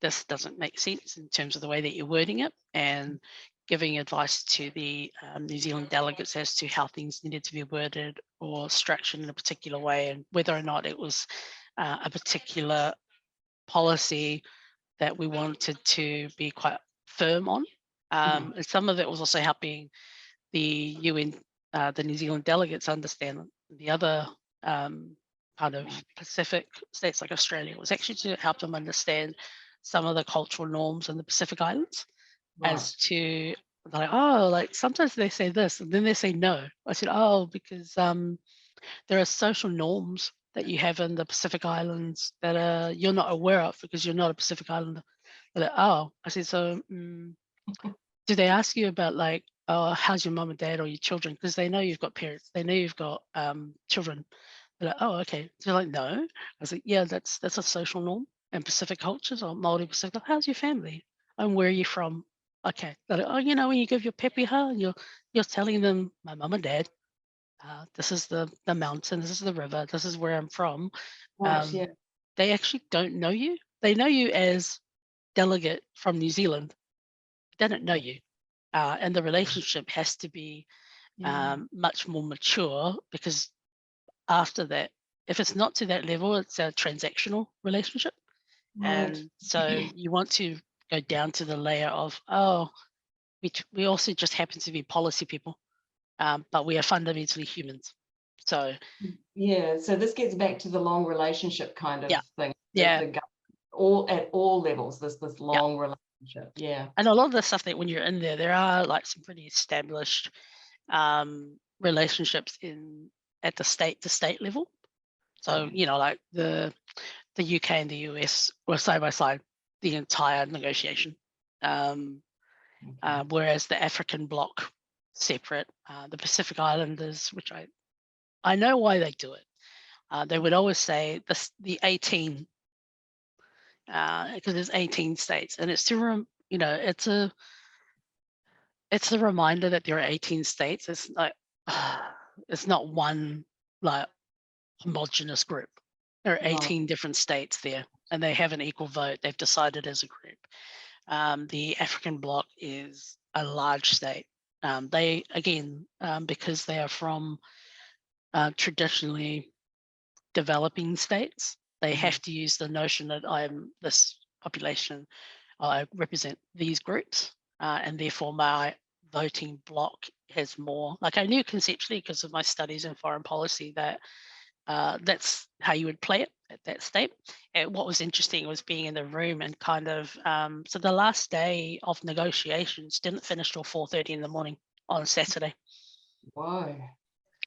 this doesn't make sense in terms of the way that you're wording it, and giving advice to the New Zealand delegates as to how things needed to be worded or structured in a particular way, and whether or not it was a particular policy that we wanted to be quite firm on. And some of it was also helping the UN, the New Zealand delegates understand the other kind of Pacific states like Australia, was actually to help them understand some of the cultural norms in the Pacific Islands, as to like, oh, like sometimes they say this and then they say no. I said, oh, because there are social norms that you have in the Pacific Islands that you're not aware of because you're not a Pacific Islander. They're like, oh, I said, so do they ask you about like, oh, how's your mom and dad or your children? Because they know you've got parents, they know you've got children. They're like, oh, okay. They're like, no. I was like, yeah, that's a social norm in Pacific cultures or Māori Pacific. How's your family? And where are you from? Okay. They're like, oh, you know, when you give your pepeha, you're telling them my mum and dad, this is the mountain, this is the river, this is where I'm from. They actually don't know you. They know you as delegate from New Zealand. They don't know you. And the relationship has to be much more mature, because after that, if it's not to that level, it's a transactional relationship. And so you want to go down to the layer of, oh, we also just happen to be policy people, but we are fundamentally humans. So so this gets back to the long relationship kind of thing. Yeah. At all levels, this long relationship. Yeah. And a lot of the stuff that when you're in there are like some pretty established relationships at the state level. So, Okay. like the UK and the US were side by side the entire negotiation. Whereas the African bloc separate, the Pacific Islanders, which I know why they do it. They would always say the 18, because there's 18 states, and it's to it's a reminder that there are 18 states. It's like it's not one like homogenous group. There are Right. 18 different states there, and they have an equal vote. They've decided as a group. The African bloc is a large state. They again, because they are from traditionally developing states, they have to use the notion that I'm this population, I represent these groups, and therefore my voting bloc has more. Like I knew conceptually because of my studies in foreign policy that that's how you would play it at that state. And what was interesting was being in the room and kind of, so the last day of negotiations didn't finish till 4:30 in the morning on Saturday. Whoa.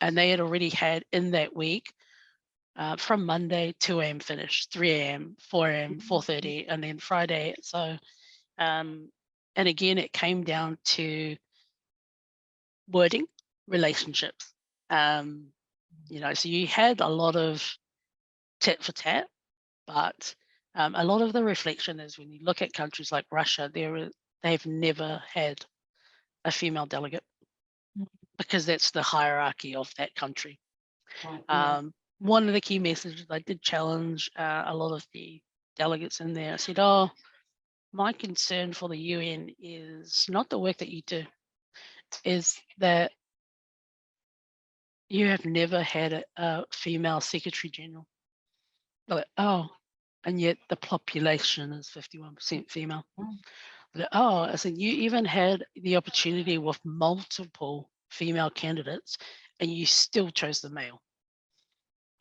And they had already had in that week, from Monday, 2 a.m. finish, 3 a.m., 4 a.m., 4:30, and then Friday. So, and again, it came down to wording, relationships. So you had a lot of tit for tat, but a lot of the reflection is when you look at countries like Russia, they've never had a female delegate because that's the hierarchy of that country. Right. Yeah. One of the key messages I did challenge a lot of the delegates in there. I said, "Oh, my concern for the UN is not the work that you do, is that you have never had a female secretary general." Like, oh, and yet the population is 51% female. Like, oh, I said, you even had the opportunity with multiple female candidates and you still chose the male.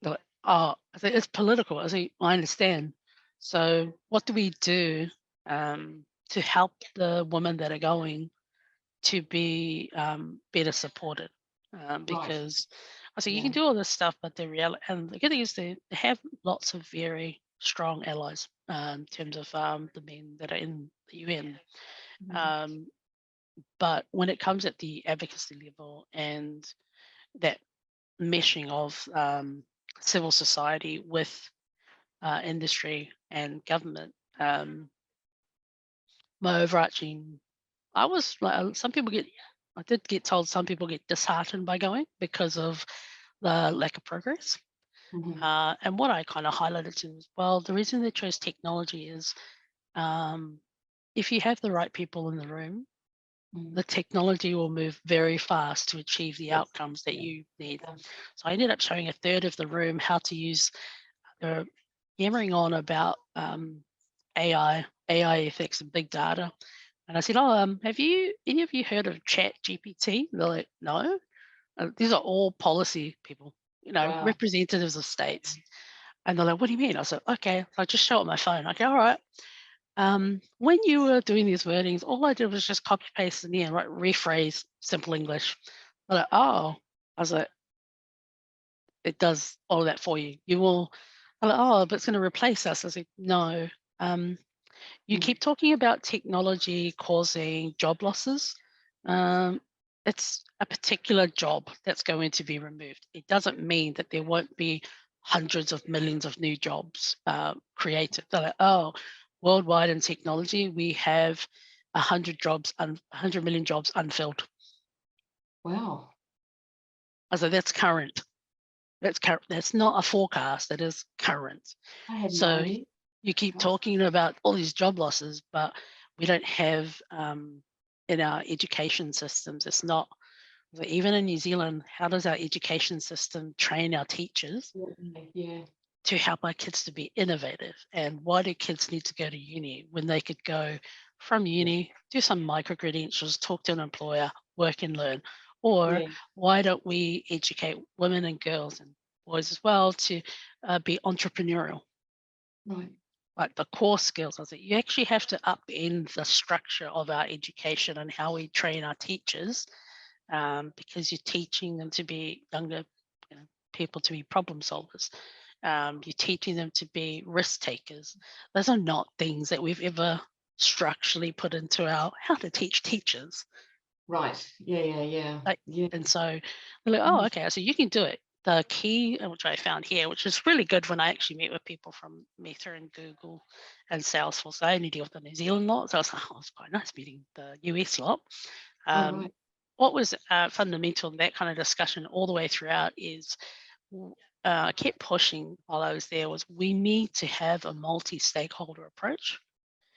They're like, oh, I said, it's political. I said, I understand. So what do we do to help the women that are going to be better supported? Because I said, you can do all this stuff, but the reality, and the good thing is they have lots of very strong allies in terms of the men that are in the UN. But when it comes at the advocacy level and that meshing of civil society with industry and government, my overarching, I was like, I did get told some people get disheartened by going because of the lack of progress. And what I kind of highlighted to them as well, the reason they chose technology is if you have the right people in the room, the technology will move very fast to achieve the outcomes that you need. So I ended up showing a third of the room how to use, they're yammering on about AI ethics and big data. And I said, oh, have any of you heard of Chat GPT? They're like, no. These are all policy people, representatives of states. And they're like, what do you mean? I said, okay, so I just show it on my phone. Okay, all right. When you were doing these wordings, all I did was just copy paste in there, right? Rephrase simple English. They're like, oh, I was like, it does all of that for you. You will, I'm like, oh, but it's going to replace us. I was like, no. You keep talking about technology causing job losses. It's a particular job that's going to be removed. It doesn't mean that there won't be hundreds of millions of new jobs created. They're like, oh, worldwide in technology, we have 100 million jobs unfilled. Wow. I said, that's current. That's current. That's not a forecast. That is current. I had no So idea. you keep talking about all these job losses, but we don't have in our education systems. It's not, even in New Zealand, how does our education system train our teachers to help our kids to be innovative? And why do kids need to go to uni when they could go from uni, do some micro credentials, talk to an employer, work and learn? Or why don't we educate women and girls and boys as well to be entrepreneurial? Right. like the core skills. I said, you actually have to upend the structure of our education and how we train our teachers, because you're teaching them to be younger people to be problem solvers. You're teaching them to be risk takers. Those are not things that we've ever structurally put into our how to teach teachers. Right. Yeah. Like, Yeah. and so we're like, oh, okay, so you can do it. The key, which I found here, which is really good when I actually meet with people from Meta and Google and Salesforce. I only deal with the New Zealand lot, so I was like, oh, it's quite nice meeting the US lot. Right. What was fundamental in that kind of discussion all the way throughout is I kept pushing while I was there was we need to have a multi-stakeholder approach.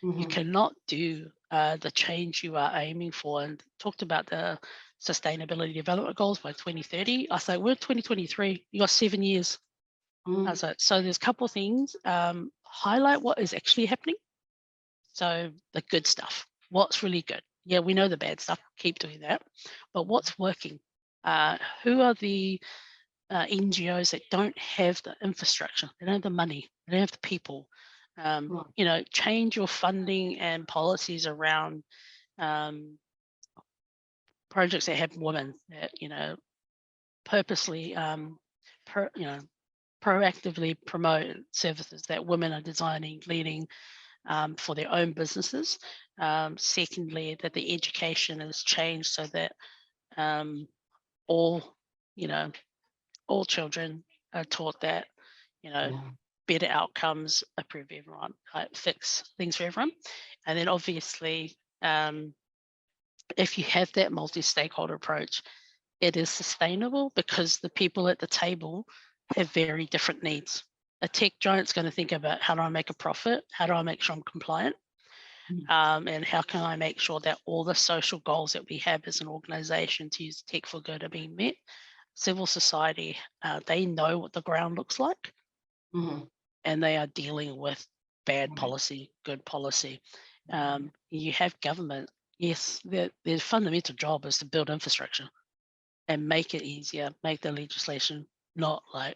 You cannot do the change you are aiming for, and talked about the sustainability development goals by 2030. I was like, we're 2023, you got 7 years. I was like, so there's a couple of things. Highlight what is actually happening. So the good stuff, what's really good. Yeah, we know the bad stuff, keep doing that. But what's working? Who are the NGOs that don't have the infrastructure, they don't have the money, they don't have the people? Right. Change your funding and policies around projects that have women that, purposely, proactively promote services that women are designing, leading for their own businesses. Secondly, that the education is changed so that all, all children are taught that, Yeah. better outcomes improve everyone, fix things for everyone. And then obviously, if you have that multi-stakeholder approach, it is sustainable because the people at the table have very different needs. A tech giant's going to think about how do I make a profit? How do I make sure I'm compliant? And how can I make sure that all the social goals that we have as an organization to use tech for good are being met? Civil society, they know what the ground looks like, and they are dealing with bad policy, good policy. You have government, yes, their fundamental job is to build infrastructure and make it easier, make the legislation not like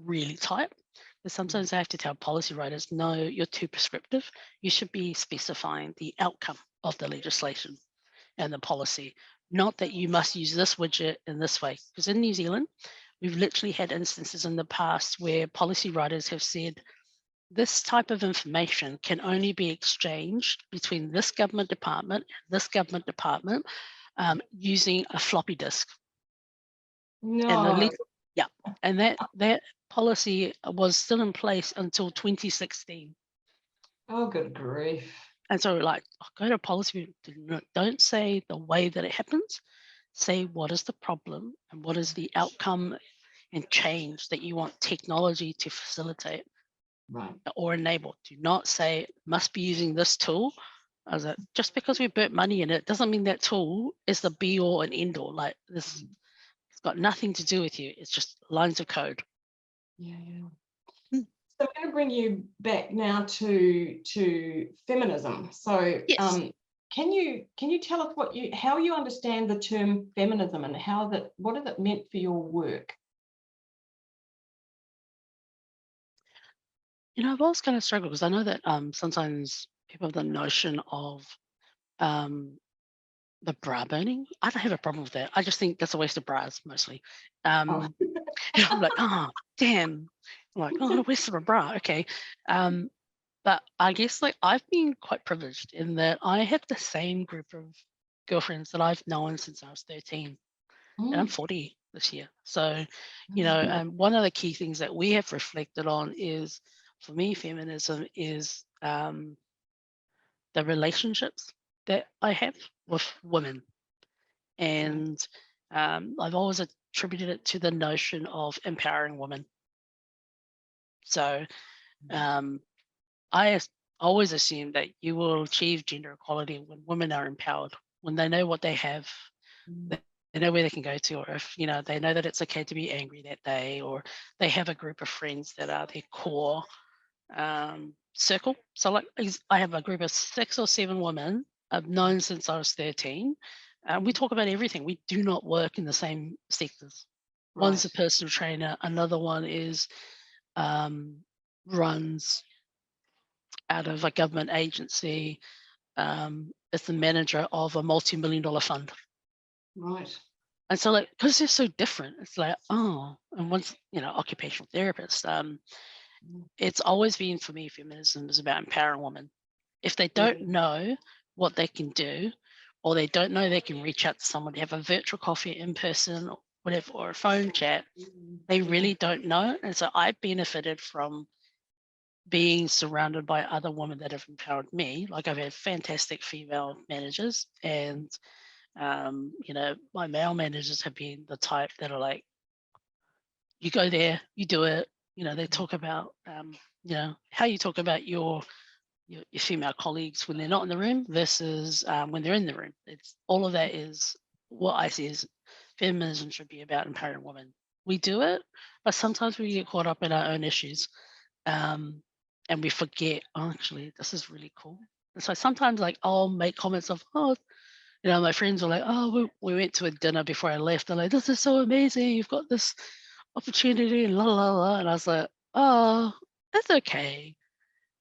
really tight. But sometimes I have to tell policy writers, no, you're too prescriptive. You should be specifying the outcome of the legislation and the policy, not that you must use this widget in this way. Because in New Zealand, we've literally had instances in the past where policy writers have said, this type of information can only be exchanged between this government department and this government department using a floppy disk. And No. and that policy was still in place until 2016. Oh, good grief. And so like, go to policy, don't say the way that it happens, say what is the problem and what is the outcome and change that you want technology to facilitate Right. or enable. Do not say must be using this tool. As a, just because we burnt money in it doesn't mean that tool is the be all and end all. Like this, it's got nothing to do with you. It's just lines of code. Yeah. So I'm going to bring you back now to feminism. So Yes. can you tell us how you understand the term feminism and what has it meant for your work? I've always kind of struggled because I know that sometimes people have the notion of the bra burning. I don't have a problem with that. I just think that's a waste of bras mostly. Oh. I'm like, oh, damn. I'm like, oh, a waste of a bra. Okay. But I guess like I've been quite privileged in that I have the same group of girlfriends that I've known since I was 13. And I'm 40 this year. So, one of the key things that we have reflected on is, for me, feminism is the relationships that I have with women. And I've always attributed it to the notion of empowering women. So I always assume that you will achieve gender equality when women are empowered, when they know what they have, they know where they can go to, or if they know that it's okay to be angry that day, or they have a group of friends that are their core circle. So like I have a group of 6 or 7 women I've known since I was 13. We talk about everything. We do not work in the same sectors. Right. One's a personal trainer, another one is runs out of a government agency, is the manager of a multi-million-dollar fund. Right. And so, like, because they're so different, it's like, oh, and once, occupational therapist, it's always been for me, feminism is about empowering women. If they don't know what they can do, or they don't know they can reach out to someone, have a virtual coffee in person, or whatever, or a phone chat, they really don't know. And so I benefited from being surrounded by other women that have empowered me. Like, I've had fantastic female managers, and my male managers have been the type that are like, you go there, you do it. They talk about, how you talk about your female colleagues when they're not in the room versus when they're in the room. It's all of that is what I see as feminism should be about empowering women. We do it, but sometimes we get caught up in our own issues, and we forget, oh, actually, this is really cool. And so sometimes, like, I'll make comments of, oh, my friends are like, oh, we went to a dinner before I left. They're like, this is so amazing. You've got this opportunity, and la la la. And I was like, oh, that's okay.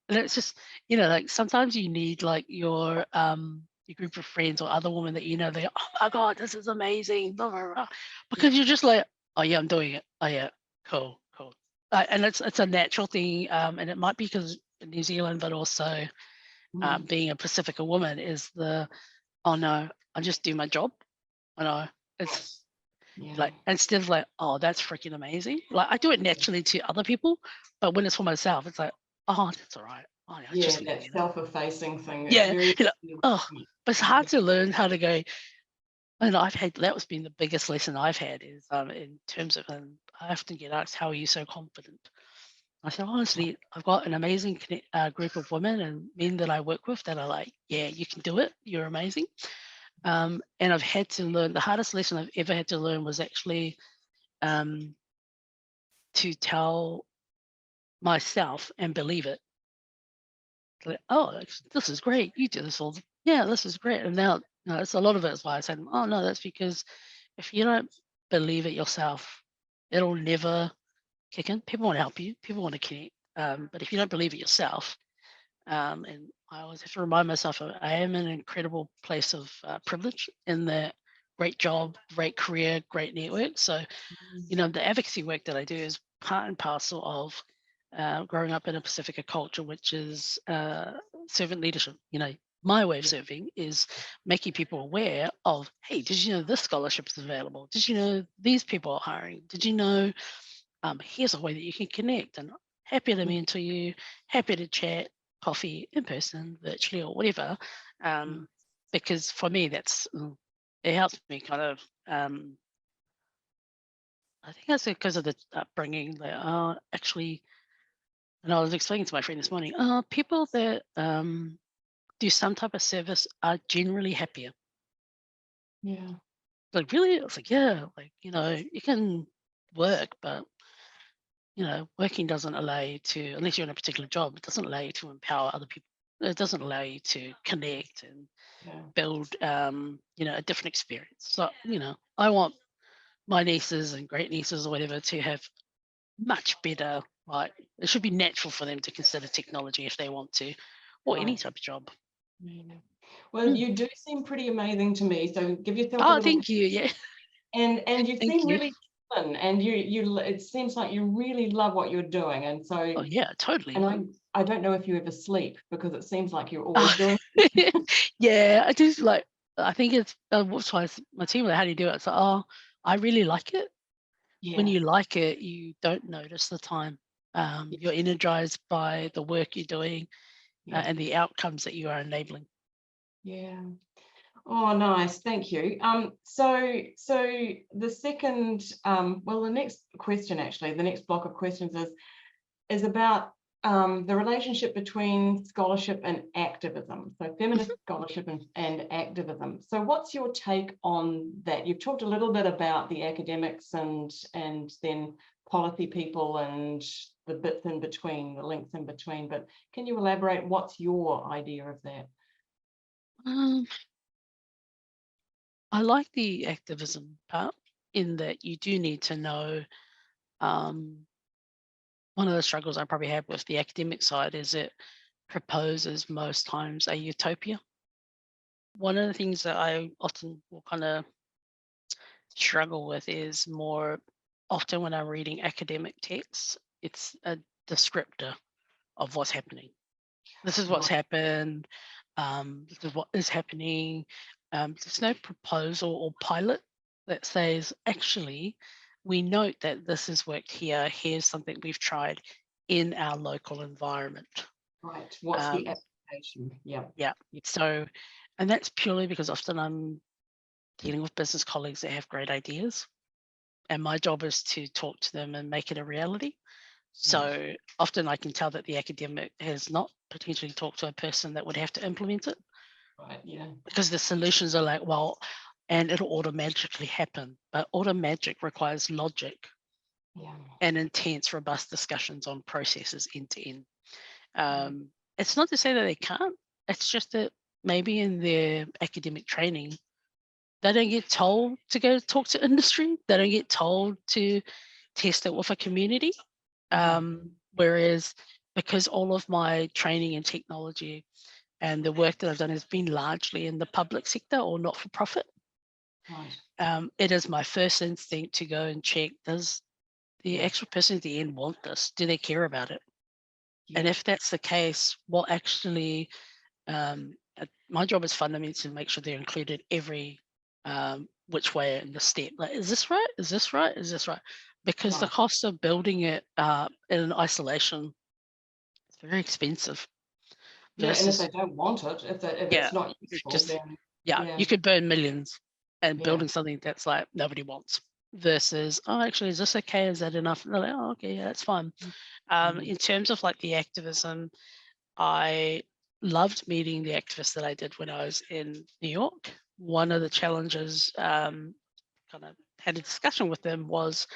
And it's just, like, sometimes you need like your group of friends or other women that they go, oh my God, this is amazing, blah, blah, blah. Because you're just like, oh yeah, I'm doing it. Oh yeah, cool, cool. And it's a natural thing, and it might be because in New Zealand, but also being a Pacifica woman is oh no, I just do my job. I know it's like, instead of like, oh, that's freaking amazing. Like, I do it naturally to other people, but when it's for myself, it's like, oh, that's all right. Oh, yeah, just That self-effacing thing. yeah, Very oh, but it's hard to learn how to go. And that's been the biggest lesson I've had is in terms of, I often get asked, how are you so confident? I said, honestly, I've got an amazing group of women and men that I work with that are like, yeah, you can do it. You're amazing. And I've had to learn, the hardest lesson I've ever had to learn was actually to tell myself and believe it. Like, oh, this is great. You do this all. Yeah, this is great. And now, it's a lot of it is why I said, oh no, that's because if you don't believe it yourself, it'll never kick in. People want to help you. People want to connect. But if you don't believe it yourself, and I always have to remind myself, I am in an incredible place of privilege in that great job, great career, great network. So, the advocacy work that I do is part and parcel of growing up in a Pacifica culture, which is servant leadership. My way of serving is making people aware of, hey, did you know this scholarship is available? Did you know these people are hiring? Did you know here's a way that you can connect? And happy to mentor you, happy to chat, coffee, in person, virtually, or whatever. Because for me, it helps me kind of, I think that's because of the upbringing. That actually, and I was explaining to my friend this morning, people that do some type of service are generally happier. Yeah. Like, really? It's like, yeah, like, you can work, but, working doesn't allow you to, unless you're in a particular job, it doesn't allow you to empower other people. It doesn't allow you to connect and build, a different experience. So, I want my nieces and great nieces or whatever to have much better, like, it should be natural for them to consider technology if they want to, or any type of job. Well, you do seem pretty amazing to me. So give yourself a Oh, little. thank you. Yeah. And you Thank seem you. really fun, and you it seems like you really love what you're doing. And so, Oh yeah, totally. and I don't know if you ever sleep, because it seems like you're always doing. Yeah, I just like, I think it's what's why my team like, how do you do it? So, oh, I really like it. When you like it, you don't notice the time. You're energized by the work you're doing and the outcomes that you are enabling. Yeah. Oh, nice. Thank you. So the second, well, the next question, actually, the next block of questions is about the relationship between scholarship and activism. So feminist scholarship and activism. So what's your take on that? You've talked a little bit about the academics and then policy people and the bits in between, the links in between, but can you elaborate? What's your idea of that? I like the activism part in that you do need to know. One of the struggles I probably have with the academic side is that proposes most times a utopia. One of the things that I often will kind of struggle with is more often when I'm reading academic texts, it's a descriptor of what's happening. This is what's Right. happened. This is what is happening. There's no proposal or pilot that says, actually, we note that this has worked here. Here's something we've tried in our local environment. Right. What's the application? Yeah. Yeah. So, and that's purely because often I'm dealing with business colleagues that have great ideas, and my job is to talk to them and make it a reality. So often I can tell that the academic has not potentially talked to a person that would have to implement it, Right. Yeah. because the solutions are like, well, and it'll automatically happen. But automagic requires logic Yeah. and intense, robust discussions on processes end to end. It's not to say that they can't, it's just that maybe in their academic training, they don't get told to go talk to industry. They don't get told to test it with a community. Whereas because all of my training in technology and the work that I've done has been largely in the public sector or not for profit, Right. it is my first instinct to go and check, does the actual person at the end want this? Do they care about it? And Yeah. if that's the case, what actually, my job is fundamentally to make sure they're included every which way in the step. Like, is this right? Is this right? Is this right? Because the Right. cost of building it in isolation is very expensive. Yeah. And if Versus, they don't want it, if yeah, it's not you could useful, just, then yeah, yeah. you could burn millions and Yeah. building something that's like nobody wants. Versus, oh, actually, is this okay? Is that enough? And they're like, oh, okay, yeah, that's fine. In terms of like the activism, I loved meeting the activists that I did when I was in New York. One of the challenges, kind of had a discussion with them, was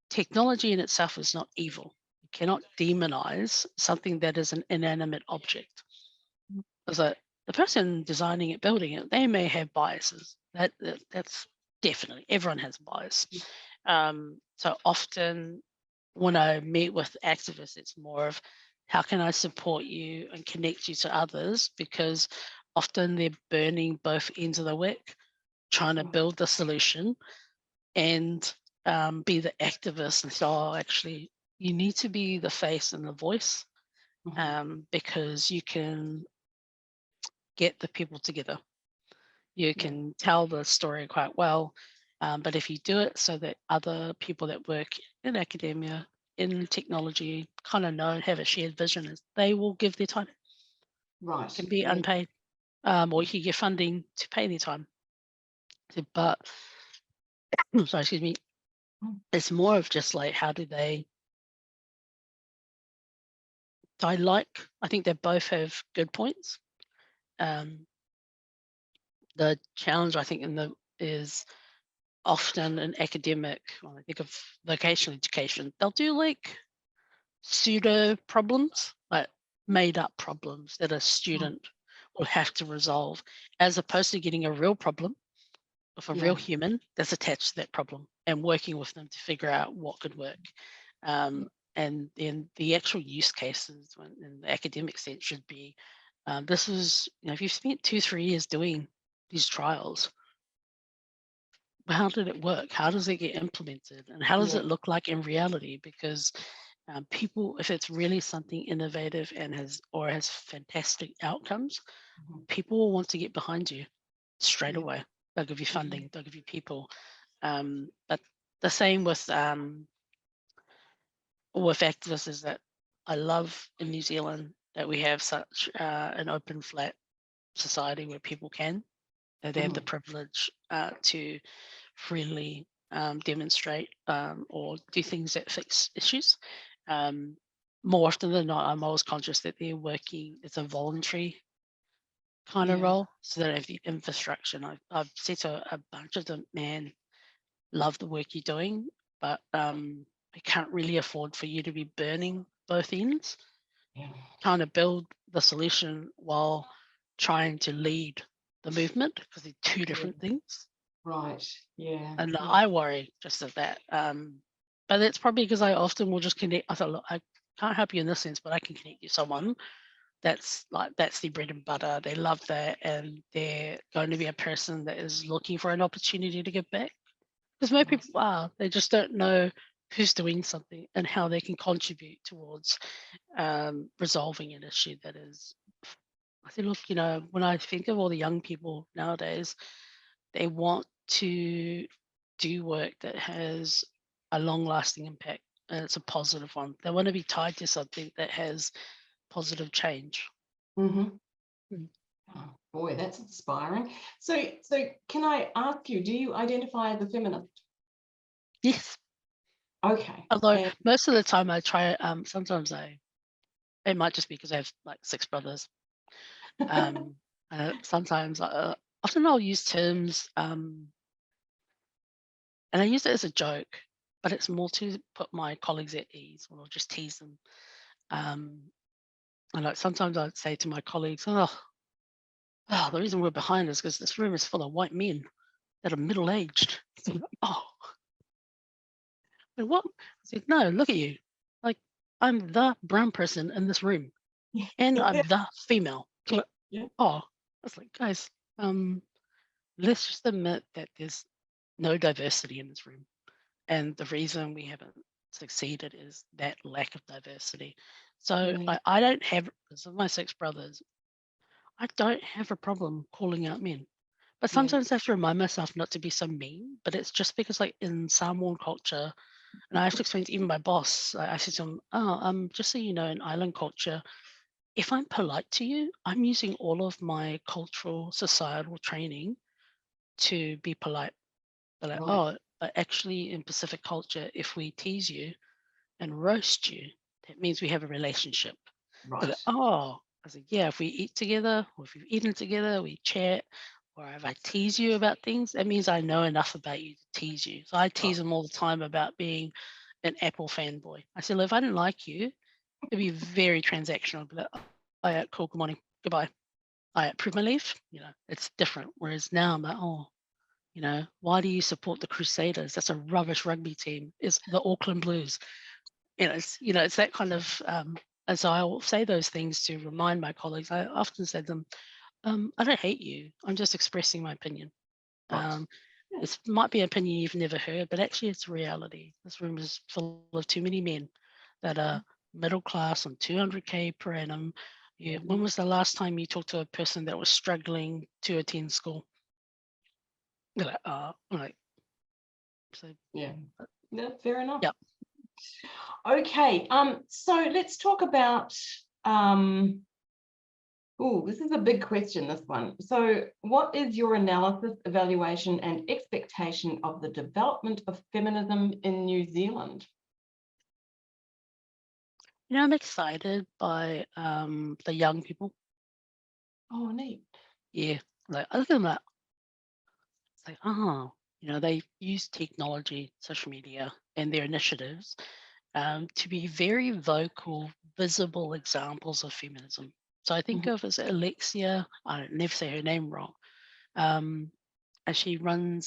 technology in itself is not evil. You cannot demonize something that is an inanimate object. Because the person designing it, building it, they may have biases. That's definitely, everyone has bias. So often when I meet with activists, it's more of how can I support you and connect you to others, because often they're burning both ends of the wick, trying to build the solution and be the activist. And so, actually, you need to be the face and the voice, because you can get the people together. You can tell the story quite well, but if you do it so that other people that work in academia, in technology, kind of know and have a shared vision, is they will give their time. Right. It can be Yeah. unpaid, or you can get funding to pay their time. But sorry, excuse me. It's more of just like, how do they? I think they both have good points. The challenge I think is often an academic, when I think of vocational education, they'll do like pseudo problems, like made up problems that a student will have to resolve, as opposed to getting a real problem with a real human that's attached to that problem and working with them to figure out what could work. And then the actual use cases in the academic sense should be, this is, if you've spent 2-3 years doing these trials, how did it work? How does it get implemented? And how does it look like in reality? Because people, if it's really something innovative and has fantastic outcomes, people will want to get behind you straight away. They'll give you funding, they'll give you people. But the same with activists is that I love in New Zealand that we have such an open, flat society where people can, that they have the privilege to freely demonstrate or do things that fix issues. More often than not, I'm always conscious that they're working, it's a voluntary kind of role, so they don't have the infrastructure. And I've said to a bunch of them, man, love the work you're doing, but I can't really afford for you to be burning both ends, trying to build the solution while trying to lead the movement, because they're two different things. Right. Yeah. And I worry just of that. But it's probably because I often will just connect. I thought, look, I can't help you in this sense, but I can connect you to someone that's their bread and butter. They love that, and they're going to be a person that is looking for an opportunity to give back. Because most Nice. people are, they just don't know who's doing something and how they can contribute towards resolving an issue that is. I think, look, when I think of all the young people nowadays, they want to do work that has a long-lasting impact and it's a positive one. They want to be tied to something that has positive change. Mm-hmm. Mm. Oh, boy, that's inspiring. So can I ask you, do you identify as a feminist? Yes. Okay. Although And most of the time I try, sometimes it might just be because I have like 6 brothers. Sometimes, often I'll use terms, and I use it as a joke, but it's more to put my colleagues at ease, or I'll just tease them. Um, and like sometimes I'd say to my colleagues, "Oh, the reason we're behind is because this room is full of white men that are middle aged." Oh, but what? I said, "No, look at you. Like I'm the brown person in this room, and I'm yeah, the female." yeah, Oh, I was like, guys, let's just admit that there's no diversity in this room. And the reason we haven't succeeded is that lack of diversity. So yeah, I don't have, because of my 6 brothers, I don't have a problem calling out men. But yeah. sometimes I have to remind myself not to be so mean. But it's just because, like in Samoan culture, and I have to explain to even my boss, I said to him, "Oh, just so you know, in island culture, if I'm polite to you, I'm using all of my cultural, societal training to be polite." They're like, Right, "Oh, but actually in Pacific culture, if we tease you and roast you, that means we have a relationship." They're like, right. "Oh," I said, "Yeah, if we eat together, or if we've eaten together, we chat, or if I tease you about things, that means I know enough about you to tease you." So I Right. tease them all the time about being an Apple fanboy. I said, "Well, if I didn't like you, it'd be very transactional. I'd be like, oh, yeah, cool, good morning, goodbye. I approve my leave." It's different. Whereas now I'm like, "Oh, why do you support the Crusaders? That's a rubbish rugby team. It's the Auckland Blues." It's that kind of. And so I'll say those things to remind my colleagues. I often say to them, "I don't hate you. I'm just expressing my opinion. Right. Um, Yeah. it might be an opinion you've never heard, but actually it's reality. This room is full of too many men that are middle class on 200K per annum. When was the last time you talked to a person that was struggling to attend school?" They're like, I'm like, so, Yeah. Yeah, fair enough. yeah. Okay. So let's talk about oh, this is a big question, this one. So what is your analysis, evaluation, and expectation of the development of feminism in New Zealand? I'm excited by the young people. Oh, neat. Yeah. Like I look at them like, it's like, they use technology, social media, and their initiatives to be very vocal, visible examples of feminism. So I think Mhm. of as Alexia, I don't never say her name wrong. Um, and she won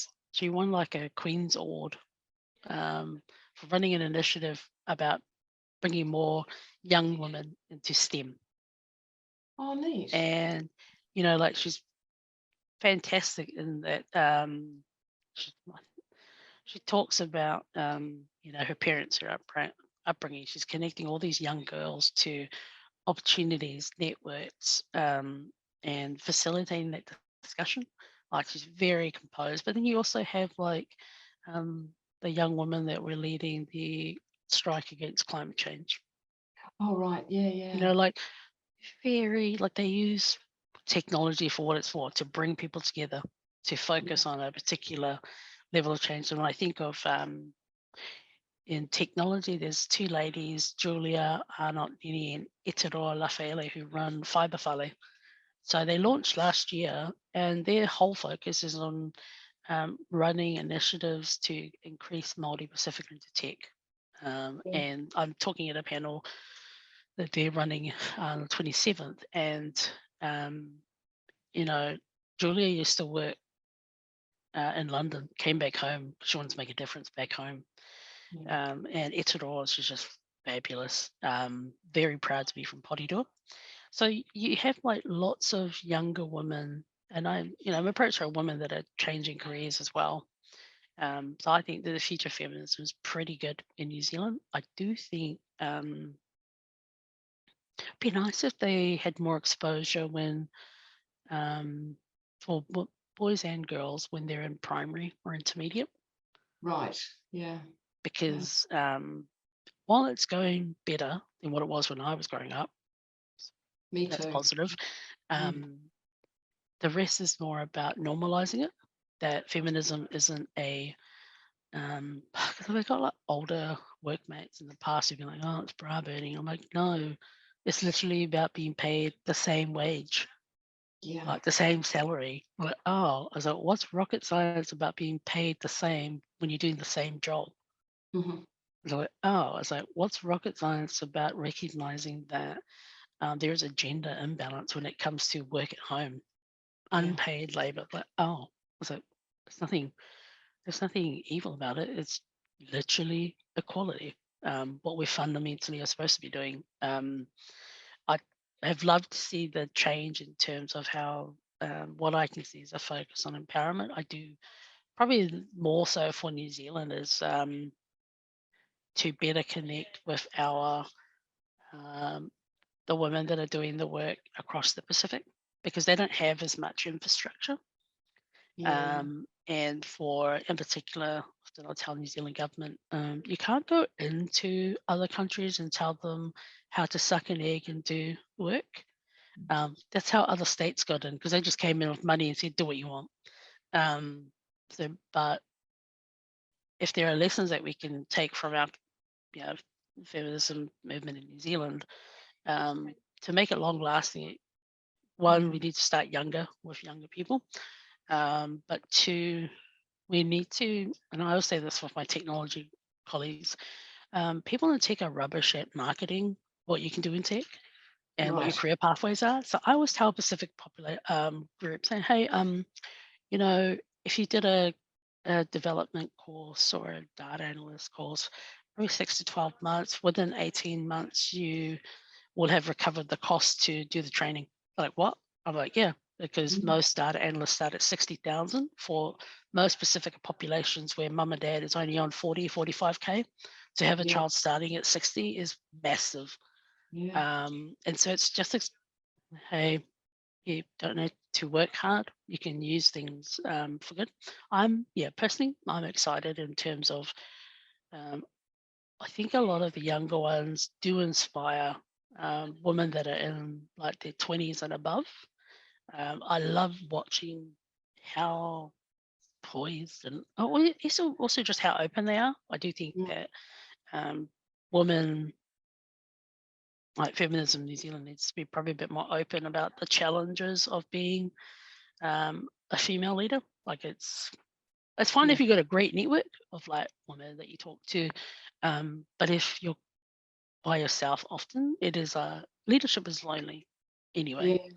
like a Queen's Award for running an initiative about bringing more young women into STEM. Oh, neat. And, like she's fantastic in that she, she talks about, her parents, her upbringing. She's connecting all these young girls to opportunities, networks, and facilitating that discussion. Like she's very composed. But then you also have like um, the young women that were leading the strike against climate change. Oh, right. Yeah, yeah. Like very like they use technology for what it's for, to bring people together, to focus on a particular level of change. And when I think of in technology, there's 2 ladies, Julia Arnott-Nini and Itaroa Lafayette, who run Fibre. So they launched last year, and their whole focus is on running initiatives to increase Māori Pacifica into tech. Yeah. And I'm talking at a panel that they're running on the 27th. And, you know, Julia used to work in London, came back home. She wanted to make a difference back home. Yeah. And Itaroa, she's just fabulous. Very proud to be from Porirua. So you have like lots of younger women, and I'm approached by women that are changing careers as well. So I think that the future of feminism is pretty good in New Zealand. I do think it'd be nice if they had more exposure when um, for boys and girls when they're in primary or intermediate, Right. Yeah. Yeah. because while it's going better than what it was when I was growing up, Me that's too. positive. Mm. Um, the rest is more about normalizing it. That feminism isn't a because we've got like older workmates in the past who've been like, oh, it's bra burning. I'm like, no, it's literally about being paid the same wage, Yeah. like the same salary. I'm like, oh, I was like, what's rocket science about being paid the same when you're doing the same job? Hmm. I was like, oh, I was like, what's rocket science about recognizing that there is a gender imbalance when it comes to work at home, Yeah. unpaid labor? Like, oh, I was like, there's nothing there's nothing evil about it. It's literally equality. What we fundamentally are supposed to be doing. I have loved to see the change in terms of how what I can see is a focus on empowerment. I do probably more so for New Zealand is to better connect with our um, the women that are doing the work across the Pacific, because they don't have as much infrastructure. Yeah. And for, in particular, often I'll tell New Zealand government, you can't go into other countries and tell them how to suck an egg and do work. That's how other states got in, because they just came in with money and said, do what you want. Um, but if there are lessons that we can take from our, you know, feminism movement in New Zealand, to make it long lasting, one, we Mm. need to start younger with younger people. But two, we need to, and I always say this with my technology colleagues, people in tech are rubbish at marketing what you can do in tech and what your Right. career pathways are. So I always tell Pacific group saying, hey, you know, if you did a development course or a data analyst course, probably 6 to 12 months, within 18 months, you will have recovered the cost to do the training. Like, what? I'm like, yeah, because Mhm. most data analysts start at 60,000 for most Pacific populations where mum and dad is only on 40, 45K. To have a Yeah. child starting at 60 is massive. Yeah. And so it's just, hey, you don't need to work hard. You can use things for good. Personally, I'm excited in terms of, um, I think a lot of the younger ones do inspire women that are in like their 20s and above. I love watching how poised and it's also just how open they are. I do think Mm. that um, women, like feminism New Zealand, needs to be probably a bit more open about the challenges of being a female leader. Like it's fine Yeah. if you've got a great network of like women that you talk to, but if you're by yourself, often it is leadership is lonely anyway. Yeah.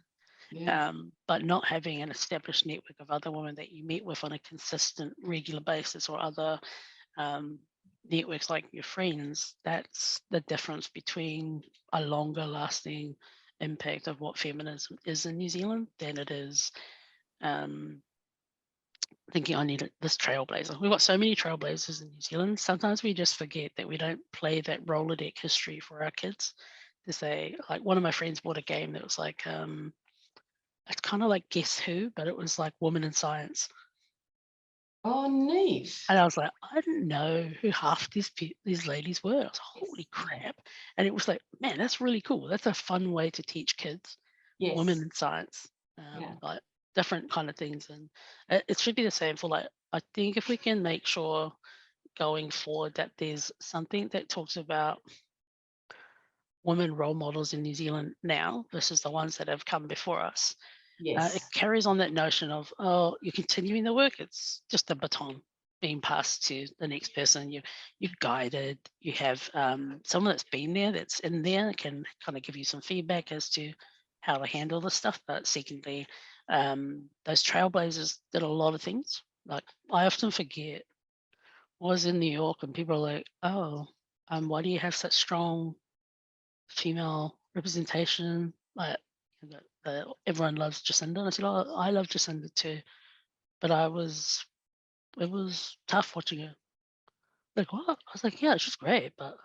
Yeah. But not having an established network of other women that you meet with on a consistent, regular basis, or other um, networks like your friends, that's the difference between a longer lasting impact of what feminism is in New Zealand than it is um, thinking I need this trailblazer. We've got so many trailblazers in New Zealand. Sometimes we just forget that we don't play that Rolodex history for our kids. To say, like, one of my friends bought a game that was like, it's kind of like Guess Who, but it was like women in science. Oh, neat. And I was like, I didn't know who half these ladies were. I was like, holy Yeah. crap! And it was like, man, that's really cool. That's a fun way to teach kids women Yes. in science, Yeah. like different kind of things. And it should be the same for like. I think if we can make sure going forward that there's something that talks about women role models in New Zealand now versus the ones that have come before us, it Yes. carries on that notion of, oh, you're continuing the work. It's just a baton being passed to the next person. You're guided. You have someone that's been there, that's in there, can kind of give you some feedback as to how to handle this stuff. But secondly, those trailblazers did a lot of things. Like I often forget. I was in New York and people are like, oh, why do you have such strong female representation like everyone loves Jacinda. And I said, oh, I love Jacinda too, but it was tough watching her. Like, what? I was like, yeah, she's great, but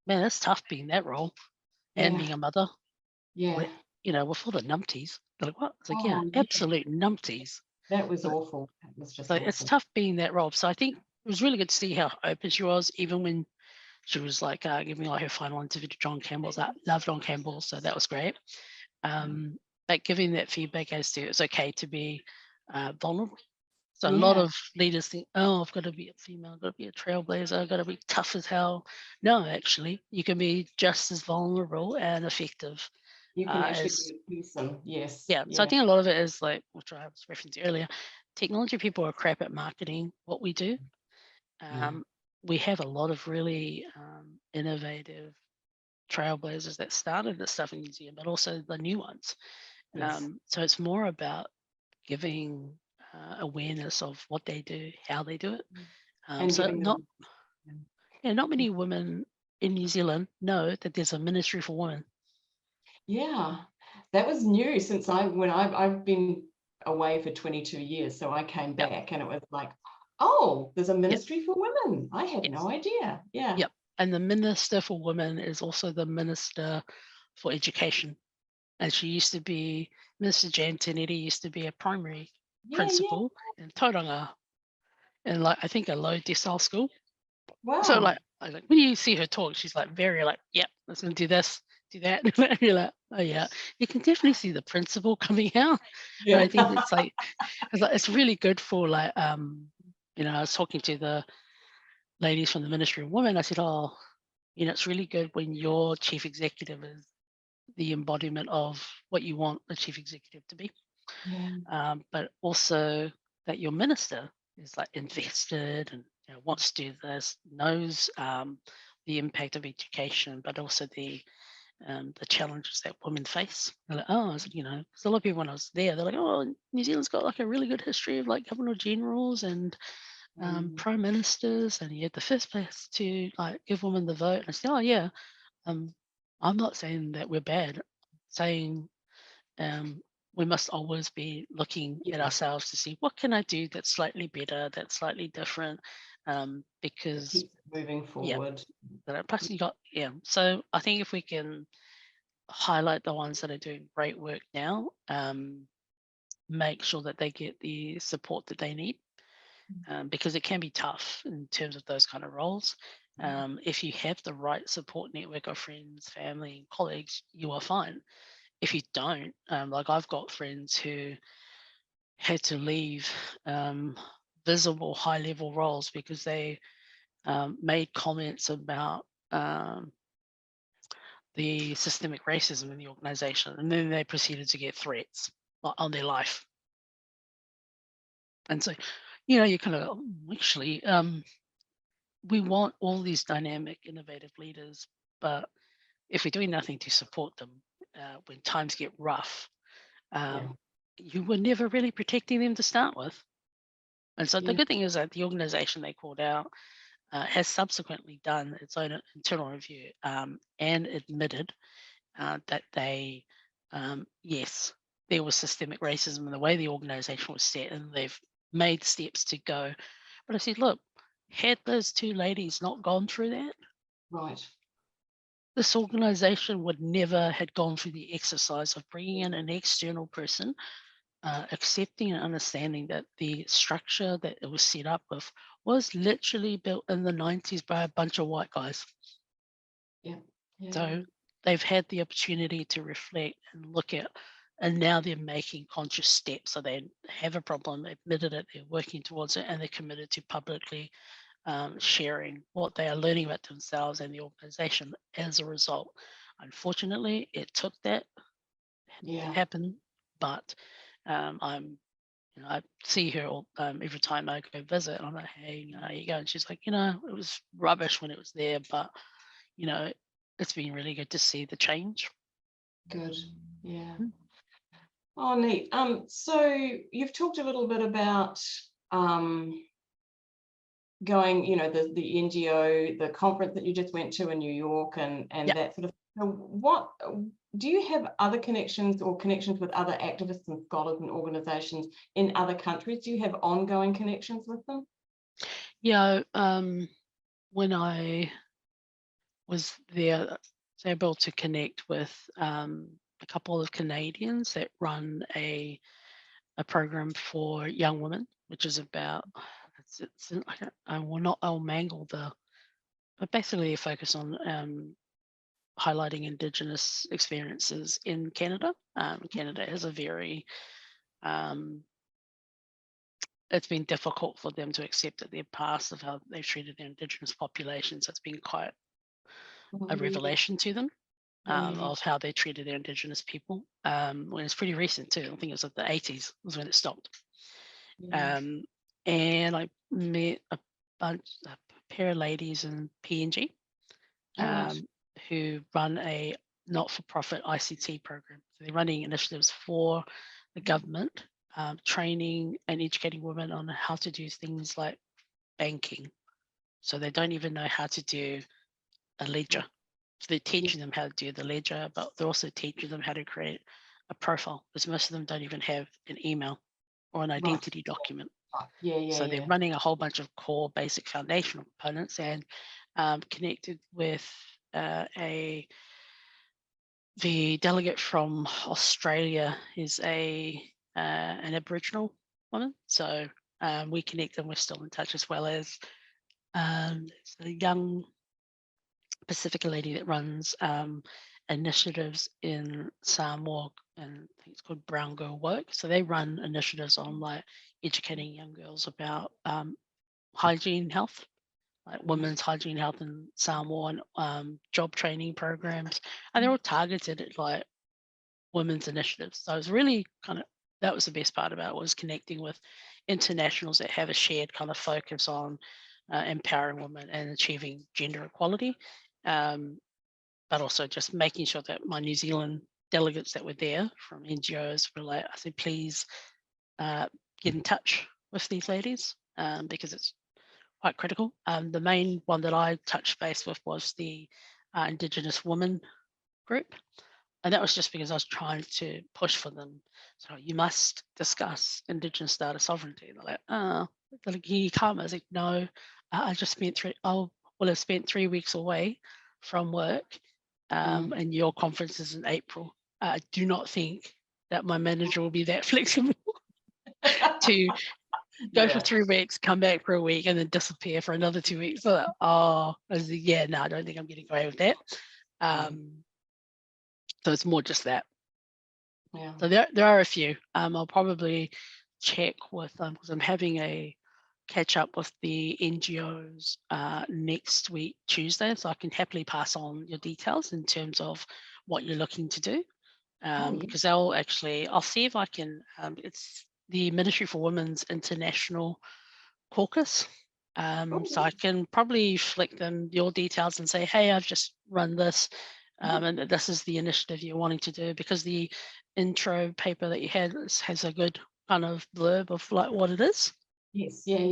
man, it's tough being that role and Yeah. being a mother. Yeah. With, with all the numpties. They're like, what? It's like, yeah, Oh, yeah. absolute numpties. That was But awful. That was just so it's awful. tough being that role. So I think it was really good to see how open she was, even when she was like giving like her final interview to John Campbell. I love John Campbell, so that was great. But giving that feedback as to it's okay to be vulnerable. So a lot Yeah. of leaders think, oh, I've got to be a female, I've got to be a trailblazer, I've got to be tough as hell. No, actually, you can be just as vulnerable and effective You can actually as, be a person. Yes. yeah. So I Yeah. think a lot of it is like, which I was referencing earlier, technology people are crap at marketing what we do. We have a lot of really innovative trailblazers that started this stuff in New Zealand, but also the new ones. Yes. So it's more about giving awareness of what they do, how they do it. And So giving not them. not many women in New Zealand know that there's a ministry for women. Yeah. That was new since I've been away for 22 years. So I came Yep. back and it was like, oh, there's a Yep. ministry for women. I had Yes. no idea. Yeah. Yep. And the Minister for Women is also the Minister for Education. And she used to be, Minister Jan Tinetti used to be a primary Yeah. Yeah. principal in Tauranga, in like, I think a low decile school. So Wow. like, when you see her talk, she's like very like, yep, let's gonna do this, do that. And you're like, oh yeah, you can definitely see the principle coming out. And Yeah. I think it's really good for like, I was talking to the ladies from the Ministry of Women. I said, oh, it's really good when your chief executive is the embodiment of what you want the chief executive to be. Yeah. But also that your minister is like invested and wants to do this, knows the impact of education, but also the challenges that women face. They're like, oh, because a lot of people when I was there, they're like, oh, New Zealand's got like a really good history of like governor generals and prime ministers, and you had the first place to like give women the vote. And I said, oh yeah, I'm not saying that we're bad. I'm saying we must always be looking at Yeah. ourselves to see what can I do that's slightly better, that's slightly different, because Keeps it moving forward. plus you got So I think if we can highlight the ones that are doing great work now, make sure that they get the support that they need, because it can be tough in terms of those kind of roles. If you have the right support network of friends, family, and colleagues, you are fine. If you don't, like I've got friends who had to leave visible high level roles because they made comments about the systemic racism in the organization, and then they proceeded to get threats on their life. And so, you kind of actually, we want all these dynamic, innovative leaders, but if we're doing nothing to support them when times get rough, you were never really protecting them to start with. And so the good thing is that the organization they called out has subsequently done its own internal review and admitted that they, yes, there was systemic racism in the way the organization was set, and they've made steps to go. But I said, look, had those two ladies not gone through that, Right. this organization would never had gone through the exercise of bringing in an external person, accepting and understanding that the structure that it was set up with was literally built in the 90s by a bunch of white guys. Yeah. So they've had the opportunity to reflect and look at, and now they're making conscious steps. So they have a problem, admitted it, they're working towards it, and they're committed to publicly sharing what they are learning about themselves and the organization as a result. Unfortunately, it took that to happen, but I see her every time I go visit, and I'm like, hey, how you going? She's like, it was rubbish when it was there, but it's been really good to see the change. Good. Yeah. Oh, neat. So you've talked a little bit about going, the NGO, the conference that you just went to in New York, and that sort of. So do you have other connections or connections with other activists and scholars and organisations in other countries? Do you have ongoing connections with them? Yeah, when I was there, I was able to connect with a couple of Canadians that run a program for young women, which is about, I will not, I'll mangle but basically a focus on highlighting Indigenous experiences in Canada. Canada has a very, it's been difficult for them to accept that their past of how they've treated their Indigenous populations. It's been quite a revelation to them of how they treated their Indigenous people. When it's pretty recent too. I think it was like the 80s was when it stopped. And I met a pair of ladies in PNG who run a not-for-profit ICT program. So they're running initiatives for the government, training and educating women on how to do things like banking. So they don't even know how to do a ledger. So they're teaching them how to do the ledger, but they're also teaching them how to create a profile, because most of them don't even have an email or an identity document. So they're running a whole bunch of core basic foundational components, and connected with the delegate from Australia is an Aboriginal woman. So we connect and we're still in touch, as well as a young Pasifika lady that runs initiatives in Samoa, and I think it's called Brown Girl Work. So they run initiatives on like educating young girls about hygiene health, like women's hygiene health in Samoa, and job training programs, and they're all targeted at like women's initiatives. So it was really that was the best part about it, was connecting with internationals that have a shared kind of focus on empowering women and achieving gender equality, but also just making sure that my New Zealand delegates that were there from NGOs were like, I said, please get in touch with these ladies, because it's quite critical. The main one that I touched base with was the Indigenous women group. And that was just because I was trying to push for them. So you must discuss Indigenous data sovereignty. They're like, oh, can you come? I was like, no, I just spent have spent 3 weeks away from work, and your conference is in April. I do not think that my manager will be that flexible to go for 3 weeks, come back for a week, and then disappear for another 2 weeks. So, I was like, yeah, no, I don't think I'm getting away with that. So it's more just that. Yeah. So there are a few. I'll probably check with them, because I'm having a catch up with the NGOs next week, Tuesday. So I can happily pass on your details in terms of what you're looking to do. Because I'll see if I can, it's the Ministry for Women's International Caucus. So I can probably flick them your details and say, hey, I've just run this, and this is the initiative you're wanting to do, because the intro paper that you had has a good kind of blurb of like what it is. Yes, yeah,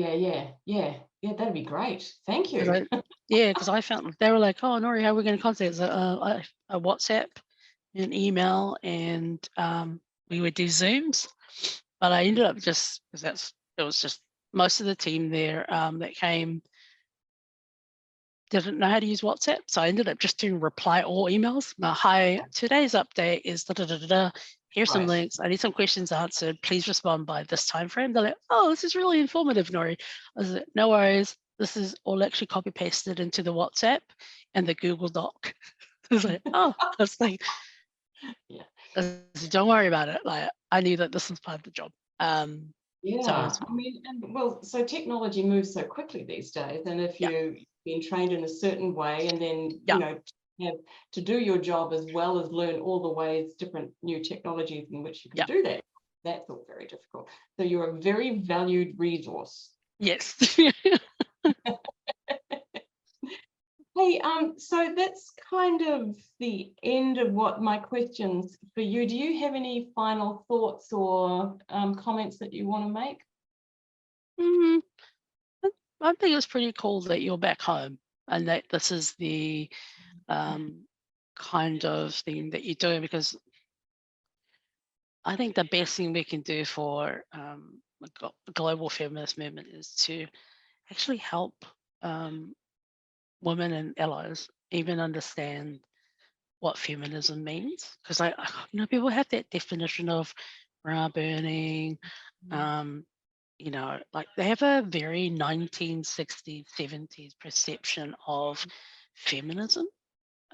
that'd be great. Thank you. Because I found they were like, oh, Norie, how are we going to contact us? A WhatsApp, an email, and we would do Zooms. But I ended up just, because it was just most of the team there that came didn't know how to use WhatsApp. So I ended up just doing reply all emails. Hi, today's update is da-da-da-da-da. Here's some links. I need some questions answered. Please respond by this time frame. They're like, oh, this is really informative, Norie. I was like, no worries. This is all actually copy pasted into the WhatsApp and the Google Doc. I was like, oh, I was like, yeah. Don't worry about it. Like, I knew that this was part of the job. So technology moves so quickly these days, and if you've been trained in a certain way, and then you know, have to do your job as well as learn all the ways, different new technologies in which you can do that, that's all very difficult. So you're a very valued resource. Yes. Hey, so that's kind of the end of what my questions for you. Do you have any final thoughts or comments that you want to make? I think it's pretty cool that you're back home, and that this is the kind of thing that you're doing, because I think the best thing we can do for the global feminist movement is to actually help women and allies even understand what feminism means. Because people have that definition of bra burning, like they have a very 1960s, 70s perception of feminism.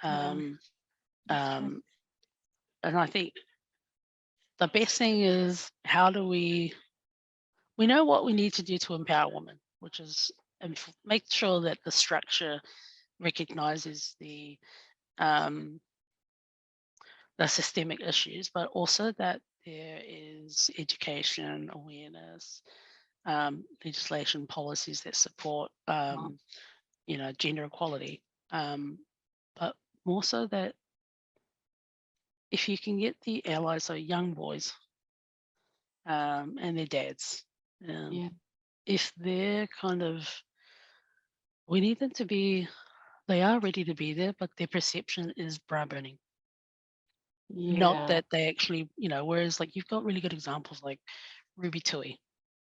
And I think the best thing is, how do we know what we need to do to empower women, which is make sure that the structure recognizes the systemic issues, but also that there is education, awareness, legislation, policies that support, gender equality. But more so that if you can get the allies, so young boys and their dads, if they're we need them to be, they are ready to be there, but their perception is bra burning. Not that they actually, whereas like you've got really good examples like Ruby Tui,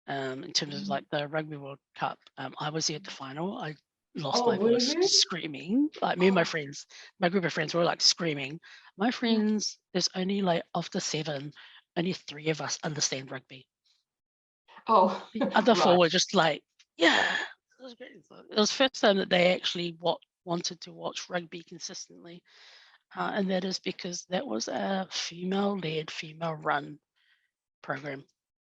in terms of like the Rugby World Cup. I was there at the final. I lost my voice screaming. Like me and my friends, my group of friends were like screaming. My friends, there's only like of the 7, only 3 of us understand rugby. The other 4 were just like, yeah, it was great. It was the first time that they actually wanted to watch rugby consistently. And that is because that was a female-led, female-run program.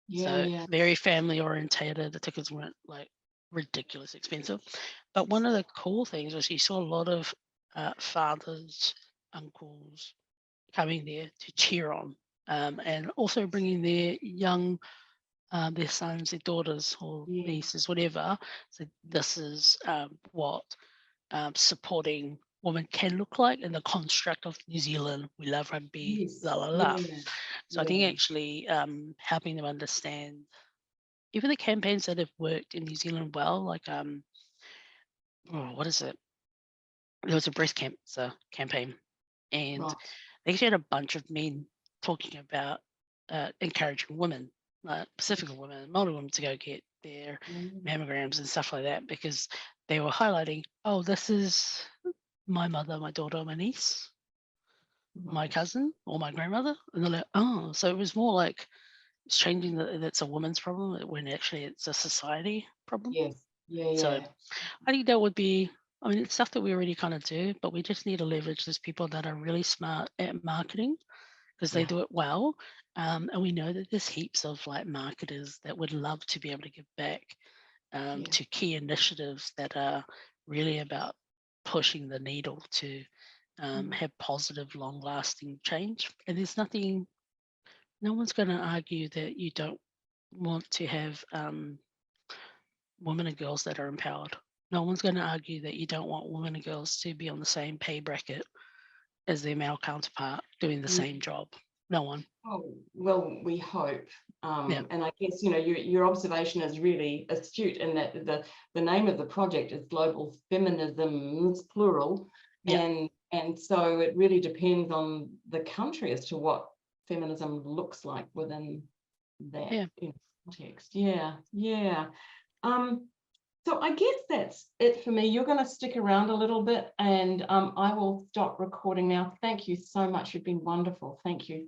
Very family orientated. The tickets weren't like ridiculous expensive. But one of the cool things was you saw a lot of fathers, uncles coming there to cheer on, and also bringing their young, their sons, their daughters, or nieces, whatever. So this is what supporting women can look like in the construct of New Zealand. We love rugby, la la la. So I think actually helping them understand even the campaigns that have worked in New Zealand well, like what is it? There was a breast cancer campaign, and they actually had a bunch of men talking about encouraging women, Pacifica women, Māori women, to go get their mammograms and stuff like that, because they were highlighting, oh, this is my mother, my daughter, my niece, my cousin, or my grandmother, and they're like, oh, so it was more like it's changing that it's a woman's problem when actually it's a society problem. So I think that would be, I mean, it's stuff that we already kind of do, but we just need to leverage those people that are really smart at marketing, because they do it well. And we know that there's heaps of like marketers that would love to be able to give back to key initiatives that are really about pushing the needle to have positive, long-lasting change. And there's nothing, no one's going to argue that you don't want to have women and girls that are empowered. No one's going to argue that you don't want women and girls to be on the same pay bracket as their male counterpart doing the same job. No one. Oh, well, we hope. And I guess, your observation is really astute in that the name of the project is Global Feminisms, plural. And so it really depends on the country as to what feminism looks like within that context. So I guess that's it for me. You're going to stick around a little bit, and I will stop recording now. Thank you so much. You've been wonderful. Thank you.